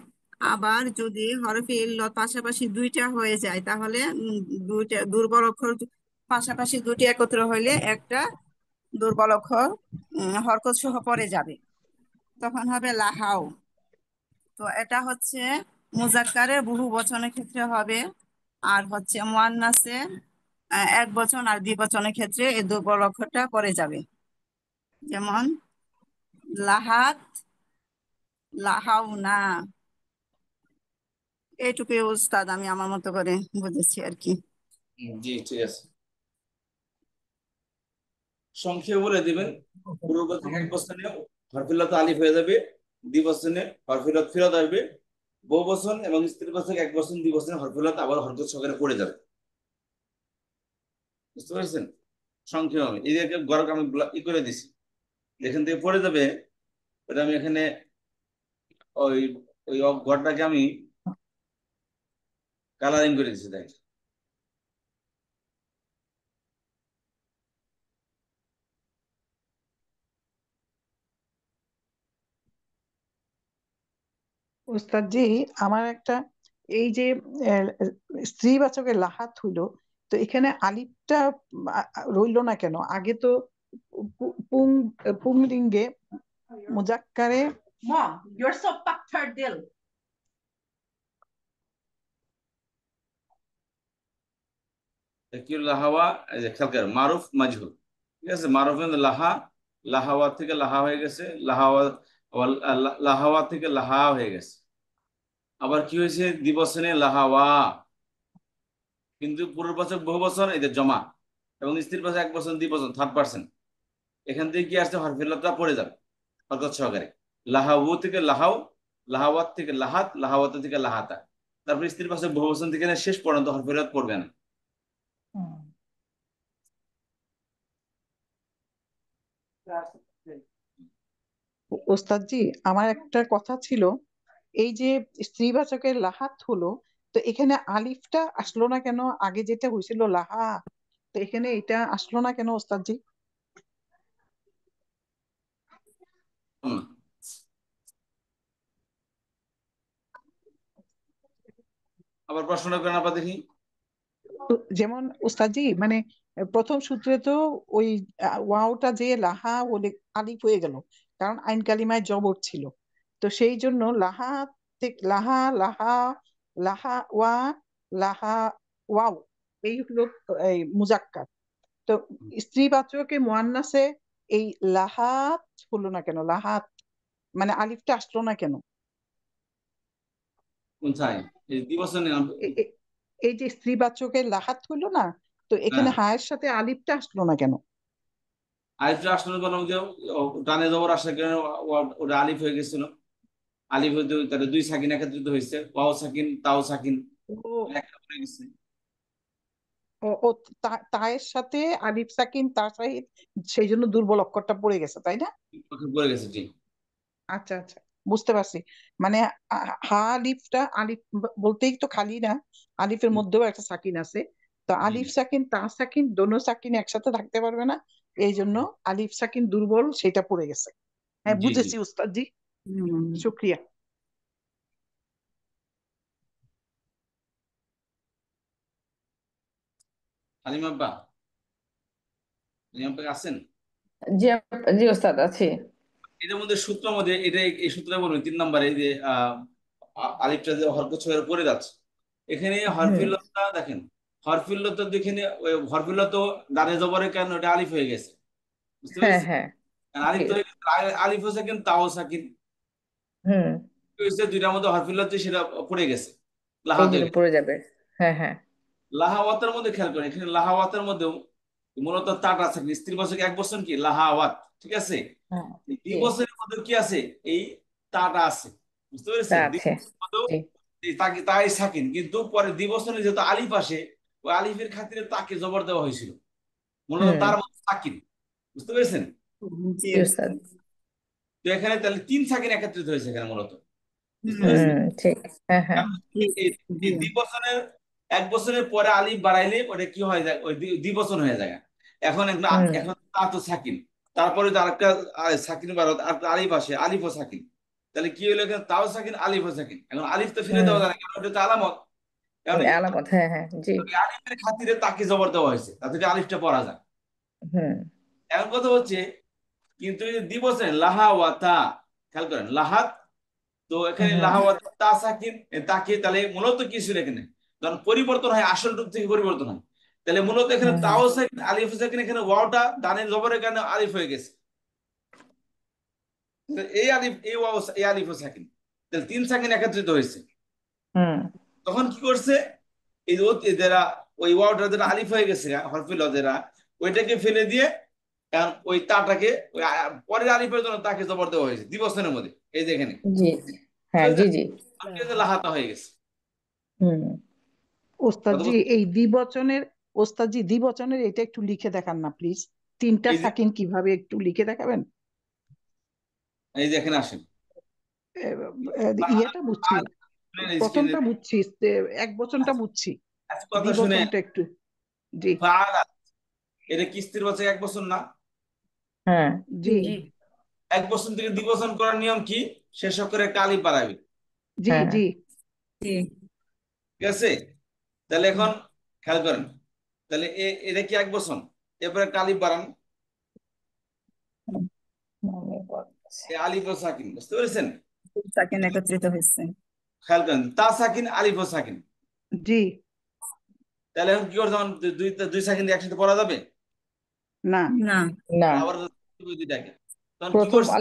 আবার যদি হরফে ইল্লত পাশাপাশি দুইটা হয়ে যায়, তাহলে দুইটা দুর্বল অক্ষর পাশাপাশি দুটি একত্র হইলে একটা দুর্বল অক্ষর হরকত সহ পড়ে যাবে, তখন হবে লাহাও। তো এটা হচ্ছে মুজাক্কারের বহু বচনের ক্ষেত্রে হবে, আর হচ্ছে মুয়ান্নাসের এক বচন আর দ্বিবচনের ক্ষেত্রে এই দুর্বল অক্ষরটা পড়ে যাবে। যেমন লাহাত, লাহাও না। এইটুকুই উস্তাদ আমি আমার মতো করে বুঝেছি আর কি। জি, ঠিক আছে। সংক্ষেপে বলে দিবেন। পূর্ব থেকে এক বচনে হরফিলত আলিফ হয়ে যাবে, দ্বিবচনে হরফিলত ফিরত আসবে, বহু বচন এবং স্ত্রী বচন এক বচন দ্বিবচনে হরফিলত আবার হরকত সহকারে পড়ে যাবে। বুঝতে পারছেন? সংক্ষেপে আমি এই যে গড়ক আমি করে দিছি, যেখান থেকে পড়ে যাবে ওটা আমি এখানে ওই ওই ঘরটাকে আমি কালারিং করে দিচ্ছি, তাই ওস্তাদ জি, আমার একটা এই যে আহ, স্ত্রীবাচকের লাহাত হইলো, তো এখানে আলিফটা রইলো না কেন? আগে তো পুং পুংলিঙ্গে মুজাক্কারে Mom, you're so paktardil. কি লাহাওয়া, এই যে খেয়াল করেন, মারুফ মাজহুর, ঠিক আছে, মারুফ লাহা, লাহাওয়া থেকে লাহা হয়ে গেছে, লাহাওয়া, লাহাওয়া থেকে লাহা হয়ে গেছে। আবার কি হয়েছে, দিবসনে লাহাওয়া, কিন্তু পূর্ববাচক বহু বছর এদের জমা, এবং স্ত্রীর পাশে এক বছর, দ্বি বছর, থার্ড পার্সন, এখান থেকে কি আসছে, হরফিল্লাতটা পড়ে যাবে হরকত সহকারে। লাহাউ থেকে লাহাও, লাহাওয়াত থেকে লাহাত, লাহাওয়াত থেকে লাহাতা, তারপরে স্ত্রীর পাশে বহু বছর থেকে শেষ পর্যন্ত হরফিল্লাত পড়বে না। ওস্তাদ জি, আমার একটা কথা ছিল, এই যে স্ত্রীবাচকের লাহাত হলো, তো এখানে আলিফটা আসলো না কেন? আগে যেটা হয়েছিল লাহা, তো এখানে এটা আসলো না কেন ওস্তাদ জি? হুম। আবার প্রশ্নটা করেন আবার দেখি। তো যেমন ওস্তাদজি, মানে প্রথম সূত্রে তো ওই ওয়াওটা যে লাহা বলে আলিফ হয়ে গেল, কারণ আইন কালিমায় জবর ছিল। তো সেই জন্য লাহা থেকে লাহা, লাহা, লাহা ওয়া, লাহা ওয়াও, এই হলো এই মুজাক্কার। তো স্ত্রীবাচকে মুয়ান্নাসে এই লাহাত হলো না কেন? লাহাত মানে আলিফটা আসলো না কেন? কোনটায়, এই দিবসনে? এ- এ- এই যে স্ত্রীবাচকের লাহাত হলো না, তো হ্যাঁ, এখানে হায়ের সাথে আলিফটা আসলো না কেন? আলিফটা আসলে কোনো যে টানে জবর আসার কারণে ওটা আলিফ হয়ে গেছিল। আলিফ হইতে তাহলে দুই সাকিন একত্রিত হয়েছে, ওয়াও সাকিন তাও সাকিন, ও একটা হয়ে গেছে। ও ও তায়ের সাথে আলিফ সাকিন তার সাহিদ, সেই জন্য দুর্বল অক্ষরটা পড়ে গেছে, তাই না? পড়ে গেছে, জি। আচ্ছা আচ্ছা, বুঝতে পারছি। মানে হা আলিফটা, আলিফ বলতেই তো খালি না, আলিফের মধ্যেও একটা সাকিন আছে। তো জি, আলিফ সাকিন তা সাকিন দোনো সাকিন একসাথে থাকতে পারবে না, এই জন্য আলিফ সাকিন দুর্বল, সেটা পড়ে গেছে। হ্যাঁ, জি, জি। বুঝেছি উস্তাদ জি, হুম। শুক্রিয়া। হালিমা আব্বা, হালিমা আব্বা আছেন? জি জি ওস্তাদ আছি। এটার মধ্যে সূত্রের মধ্যে এটা, এই সূত্রটা বলুন 3 নম্বরে, এই যে আলিফটা যে হরকত সহকারে পড়ে যাচ্ছে, এখানে হুম। হরফিল্লতটা দেখেন, হরফিল্লত এখানে হরফিল্লত দানে জবরের কারণে ওটা আলিফ হয়ে গেছে, বুঝতে হ্যাঁ পেরেছেন? হ্যাঁ। আর জি। আলিফ তো আলিফ ও সাকিন তাও সাকিন, হুম। কি হয়েছে, দুইটার মধ্যে হরফিল্লত সেটা পড়ে গেছে, এই লাহাত হয়ে জন্য গেছে। পড়ে যাবে। হ্যাঁ হ্যাঁ। লাহাওয়াতের মধ্যে খেয়াল করেন, এখানে লাহাওয়াতের মধ্যেও মূলত তাটা থাকে, স্ত্রী বছর এক বছর কি লাহাওয়াত, ঠিক আছে। হ্যাঁ। এই জি। বছরের মধ্যে কি আছে, এই তাটা আছে, বুঝতে তা পেরেছেন? আছে। জি। তাকে তাই সাকিন, কিন্তু পরে দ্বিবচনে যেহেতু আলিফ আসে, ওই আলিফের খাতিরে তাকে জবর দেওয়া হয়েছিল, মূলত হুম। তার মধ্যে সাকিন, বুঝতে পেরেছেন? জি। জি ওস্তাদ। তো এখানে তাহলে 3 সাকিন একত্রিত হয়েছে এখানে মূলত, বুঝতে হুম। পেরেছেন? হুম। ঠিক। হ্যাঁ হ্যাঁ। কারণ ঠিক। এই জি। এই দ্বিবচনের, এক বছরের পরে আলিফ বাড়াইলে ওটা কি হয়ে যায়, ওই দ্বিবচন হয়ে যায়। এখন হুম। এখন তা তো সাকিন, তারপরে তো আরেকটা সাকিন বাড়াও, আরেকটা আলিফ আসে, আলিফ ও সাকিন, তাহলে কি হলো, এখানে তাও সাকিন আলিফ ও সাকিন, এখন আলিফ তো ফিরে হুম। দেওয়া যায় না, কারণ ওটা তো আলামত। কারণ আলামত, হ্যাঁ হ্যাঁ। জি। ওই আলিফের খাতিরে তাকে জবর দেওয়া হয়েছে, তাতে করে আলিফটা পড়া যায়। হুম। এখন কথা হচ্ছে, কিন্তু এই যে দ্বিবচনে লাহা ওয়া তা, খেয়াল করেন লাহাত, তো এখানে হুম। লাহাওয়াত তা সাকিন, তাকে তাহলে মূলত কি ছিল এখানে, যখন পরিবর্তন হয় আসল রূপ থেকে পরিবর্তন হয়, তাহলে মূলত এখানে হুম। তাও সাকিন আলিফ সাকিন, এখানে ওয়াওটা দানের জবরের কারণে আলিফ হয়ে গেছে, তো এই আলিফ এই ওয়াও এই আলিফ ও সাকিন, তাহলে 3 সাকিন একত্রিত হয়েছে। হুম। তখন কি করছে, এই যে যারা ওই ওয়াওটা যেটা আলিফ হয়ে গেছে হরফিল যারা, ওইটাকে ফেলে দিয়ে এখন ওই তাটাকে ওই পরের আলিফের জন্য তাকে জবর দেওয়া হয়েছে দ্বিবচনের মধ্যে, এই যে এখানে, জি। হ্যাঁ। জি জি। লাহাতা হয়ে গেছে। হুম। ওস্তাদ কত জি, এই দ্বিবচনের, ওস্তাদ জি দ্বিবচনের এটা একটু লিখে দেখান না প্লিজ, তিনটা এই যে সাকিন কিভাবে একটু লিখে দেখাবেন? এই যে এখানে আসেন, ইয়েটা বুঝছি, শুনেন স্ক্রিনে প্রথমটা বুঝছি, এক বচনটা বুঝছি, কথা শুনে দ্বিবচনটা একটু। জি ফাআলাত এটা কিস্তির বছর এক বছর না, হ্যাঁ জি জি এক বছর থেকে দ্বিবচন করার নিয়ম কি? শেষ অক্ষরে কালি পারাবি, জি হ্যাঁ জি জি ঠিক আছে? তাহলে এখন খেয়াল করেন, তাহলে এটা কি এক বছর, এরপরে কালি বাড়ান, আলিফ ও সাকিন, বুঝতে পেরেছেন? সাকিন একত্রিত হয়েছে। খেয়াল করেন, তা সাকিন আলিফ ও সাকিন, জি তাহলে এখন কি করতে হবে? দুই দুই সাকিন দিয়ে একসাথে পড়া যাবে? না না না, আবার দুইটাকে তখন কি করছে?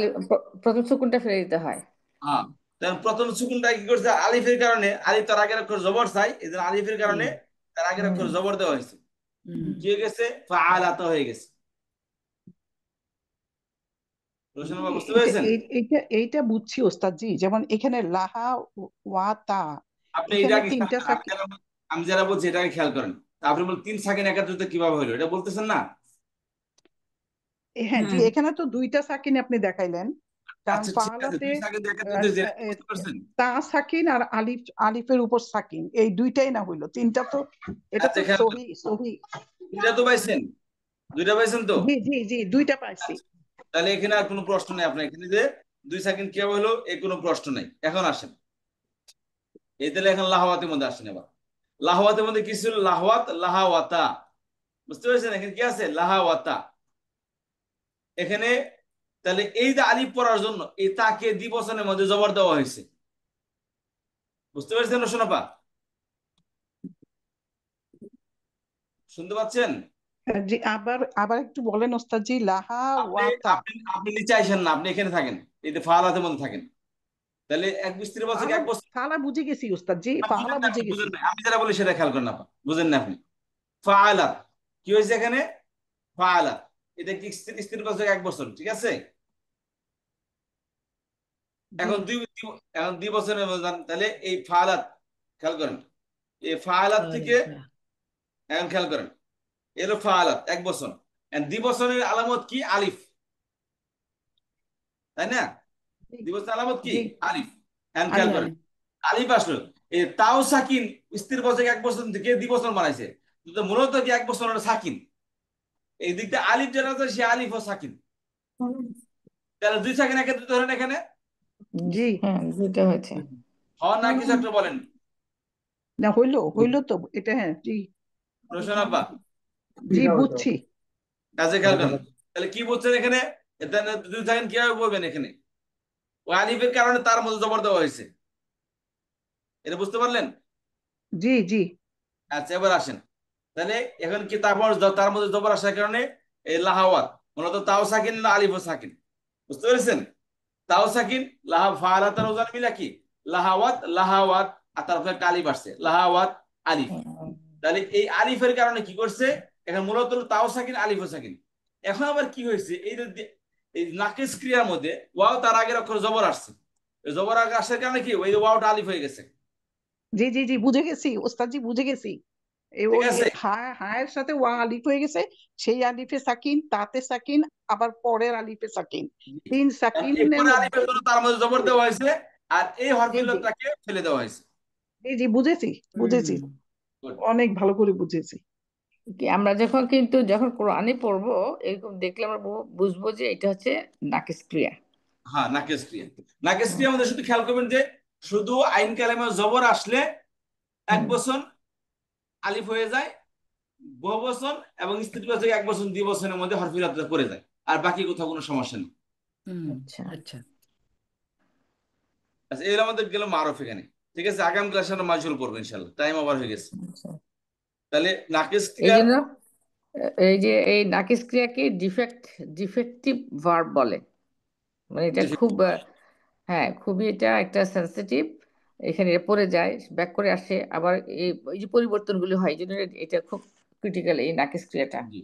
প্রথম সুকুনটা ফেলে দিতে হয়। হ্যাঁ, তখন প্রথম সুকুনটা কি করছে? আলিফের কারণে, আলিফ তার আগের অক্ষর জবর চাই, এই জন্য আলিফের কারণে তার আগের অক্ষর জবর দেওয়া হয়েছে, কি হয়ে গেছে? ফাআলাত হয়ে গেছে। রোশন বাবু বুঝতে এইটা পেরেছেন? এইটা এইটা বুঝছি ওস্তাদ জি, যেমন এখানে লাহা ওয়া তা, আপনি এটা এখানে আগে খেয়াল তিনটা করেন, আমি যারা বলছি এটা আগে খেয়াল করেন। আপনি বলেন তিন সাকিন একাত্রিত কিভাবে হলো, এটা বলতেছেন না? হ্যাঁ জি, হুম এখানে তো দুইটা সাকিন আপনি দেখাইলেন, কারণ আচ্ছা ঠিক আছে, ফালাতে দুই সাকিন একাত্রিত হয়েছে, এটা বুঝতে পারছেন? তা সাকিন আর আলিফের উপর সাকিন, এই দুইটাই না হইলো, তিনটা তো, এটা আচ্ছা তো খেয়াল করেন, সহি সহি। দুইটা তো পাইছেন, দুইটা পাইছেন তো? জি জি জি, দুইটা পাইছি। আচ্ছা, তাহলে এখানে আর কোনো প্রশ্ন নেই আপনার, এখানে যে দুই সেকেন্ড কিভাবে হলো এই কোনো প্রশ্ন নেই। এখন আসেন, এই তাহলে এখন লাহাওয়াতের মধ্যে আসেন। এবার লাহাওয়াতের মধ্যে কি ছিল? লাহাওয়াত, লাহাওয়াতা, বুঝতে পেরেছেন? এখানে কি আছে? লাহাওয়াতা। এখানে তাহলে এই যে আলিফ পড়ার জন্য এই তাকে দ্বিবচনের মধ্যে জবর দেওয়া হয়েছে, বুঝতে পেরেছেন রোশনাপা? শুনতে পাচ্ছেন? জি, আবার আবার একটু বলেন ওস্তাদ জি, লাহা আপনি ওয়াতা। আপনি আপনি নিচে আসেন না, আপনি এখানে থাকেন, এই যে ফাআলাতের মধ্যে থাকেন। তাহলে এক স্ত্রী বলছে ফালা এক বছর, ফালা বুঝে গেছি ওস্তাদ জি, ফালা বুঝেন না, বুঝে গেছি। বুঝেন না, আমি যারা বলি সেটা খেয়াল করেন না, বুঝেন না আপনি। ফাআলাত কি হয়েছে এখানে? ফাআলাত, এটা কি স্ত্রীর বছর এক বছর, ঠিক আছে? জি এখন এখন 2 বছরের ব্যবধান, তাহলে এই ফাআলাত খেয়াল করেন, এই ফাআলাত থেকে এখন খেয়াল করেন, এলো ফাআলাত এক বছর, দ্বিবছরের আলামত কি? আলিফ, তাই না? জি দ্বিবছরের আলামত কি? জি আলিফ। এখন খেয়াল আলি করেন, আলি আলিফ আসলো, এই তাও সাকিন স্ত্রীর বছর এক বছর থেকে 2 বছর বানাইছে, কিন্তু মূলত কি এক বছর হলো সাকিন, এই দিকটা আলিফ যেটা আছে সে আলিফ ও সাকিন, তাহলে দুই সাকিন একত্রিত হলেন এখানে। জি, হ্যাঁ দুইটা হয়েছে। হ্যাঁ না কিছু একটা বলেন না হইলো হইলো তো এটা, হ্যাঁ জি রোশন আব্বা, জি বুঝছি। কাজে খেয়াল করেন, তাহলে কি বলছেন এখানে? এটা দুই সাকিন কিভাবে বলবেন? এখানে ওই আলিফের কারণে তার মধ্যে জবর দেওয়া হয়েছে, এটা বুঝতে পারলেন? জি জি আচ্ছা এবার আসেন, তাহলে এখন কি তারপর তার মধ্যে জবর আসার কারণে এই লাহাওয়াত, মূলত তাও সাকিন না আলিফ ও সাকিন, বুঝতে পেরেছেন? তাও সাকিন, লাহা ফাআলাতার ওজন মিলা কি? লাহাওয়াত, লাহাওয়াত, আর তারপরে কালিফ আসছে, লাহাওয়াত আলিফ। তাহলে এই আলিফের কারণে কি করছে? এখন মূলত হলো তাও সাকিন আলিফ ও সাকিন। এখন আবার কি হয়েছে? এই নাকিস ক্রিয়ার মধ্যে ওয়াও তার আগের অক্ষর জবর আসছে, এই জবর আগে আসার কারণে কি ওই ওয়াওটা আলিফ হয়ে গেছে, জি জি জি বুঝে গেছি ওস্তাদ জি, বুঝে গেছি। ঠিক ওই আছে? হায়ের সাথে ওয়া আলিফ হয়ে গেছে, সেই আলিফে সাকিন, তাতে সাকিন, আবার পরের আলিফে সাকিন, তিন কারণ সাকিনের এরপরে মধ্যে। আলিফের জন্য তার মধ্যে জবর দেওয়া হয়েছে, আর এই জি জি হরফিলতাকে ফেলে দেওয়া হয়েছে। জি জি বুঝেছি বুঝেছি, Good. অনেক ভালো করে বুঝেছি। কি আমরা যখন কিন্তু যখন কোরআনে পড়বো এরকম দেখলে আমরা বুঝবো যে এটা হচ্ছে নাকিস ক্রিয়া। হ্যাঁ নাকেশ ক্রিয়া, নাকেশ ক্রিয়া আমাদের শুধু খেয়াল করবেন যে শুধু আইন কালেমা জবর আসলে এক বছর আলিফ হয়ে যায়, বহু বছর এবং স্ত্রীবাচক এক বছর 2 বছরের মধ্যে হরফিলতা পড়ে যায়, আর বাকি কোথাও কোনো সমস্যা নেই। আচ্ছা আচ্ছা আচ্ছা এর আমাদের গেল মারফ এখানে, ঠিক আছে? আগামী ক্লাসে আমরা মাজহুল পড়বো ইনশাল্লাহ, টাইম ওভার হয়ে গেছে। আচ্ছা। তাহলে নাকেশ এই ক্রিয়ার জন্য এই যে এই নাকিস ক্রিয়াকে ডিফেক্টিভ ভার্ব বলে, মানে এটা খুব হ্যাঁ খুবই এটা একটা সেন্সিটিভ, এখানে পড়ে যায় ব্যাক করে আসে আবার এই যে পরিবর্তনগুলি হয় এই জন্য এটা খুব ক্রিটিক্যাল এই নাকিস ক্রিয়াটা। জি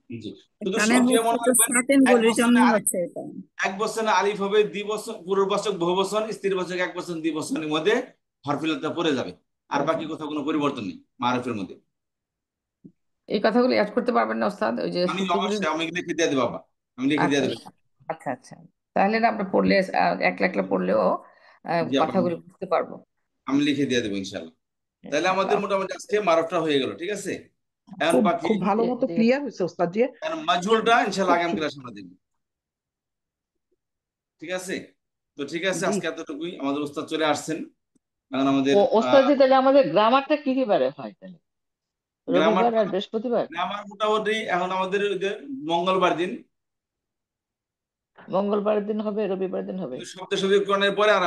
জি, শুধু এখানে সক্রিয় হচ্ছে মনে তো রাখবেন, সার্টেন এক গুলির জন্য বছরে আলিফ, হচ্ছে এটা। এক বছরে আলিফ হবে, 2 বছর পূর্ববাচক বহুবচন, স্ত্রীবাচক এক বছর 2 বছরের মধ্যে হরফিলতা পড়ে যাবে, আর বাকি কোথাও কোনো পরিবর্তন নেই মারফের মধ্যে। এই কথাগুলো অ্যাড করতে পারবেন না ওস্তাদ, ওই যে আমি সূত্রগুলি? অবশ্যই আমি লিখে দিয়ে দেবো বাবা, আমি লিখে দিয়ে আচ্ছা দেবো। আচ্ছা আচ্ছা, তাহলে না আমরা পড়লে একলা একলা পড়লেও জি আপা, কথাগুলো বুঝতে পারবো। আমি লিখে দিয়ে দেবো ইনশাল্লাহ। তাহলে আমাদের ইনশাআল্লাহ। মোটামুটি আজকে মারফটা হয়ে গেল, ঠিক আছে। এখন খুব বাকি খুব ভালো মতো ঠিক আছে। ক্লিয়ার হয়েছে ওস্তাদ জি। এখন মাজহুলটা ইনশাল্লাহ খুব আগামী সু- ক্লাসে আমরা দেখবো, ঠিক আছে। তো ঠিক আছে, জি আজকে এতটুকুই। আমাদের ওস্তাদ চলে আসছেন। এখন আমাদের ওস্তাদ জি, তাহলে আমাদের গ্রামারটা কি কি বারে হয় তাহলে? রবিবার গ্রামারটা আর বৃহস্পতিবার? গ্রামার মোটামুটি এখন আমাদের ওই যে মঙ্গলবার দিন মঙ্গলবার দিন হবে, রবিবার দিন হবে? শব্দ সঠিককরণের পরে আর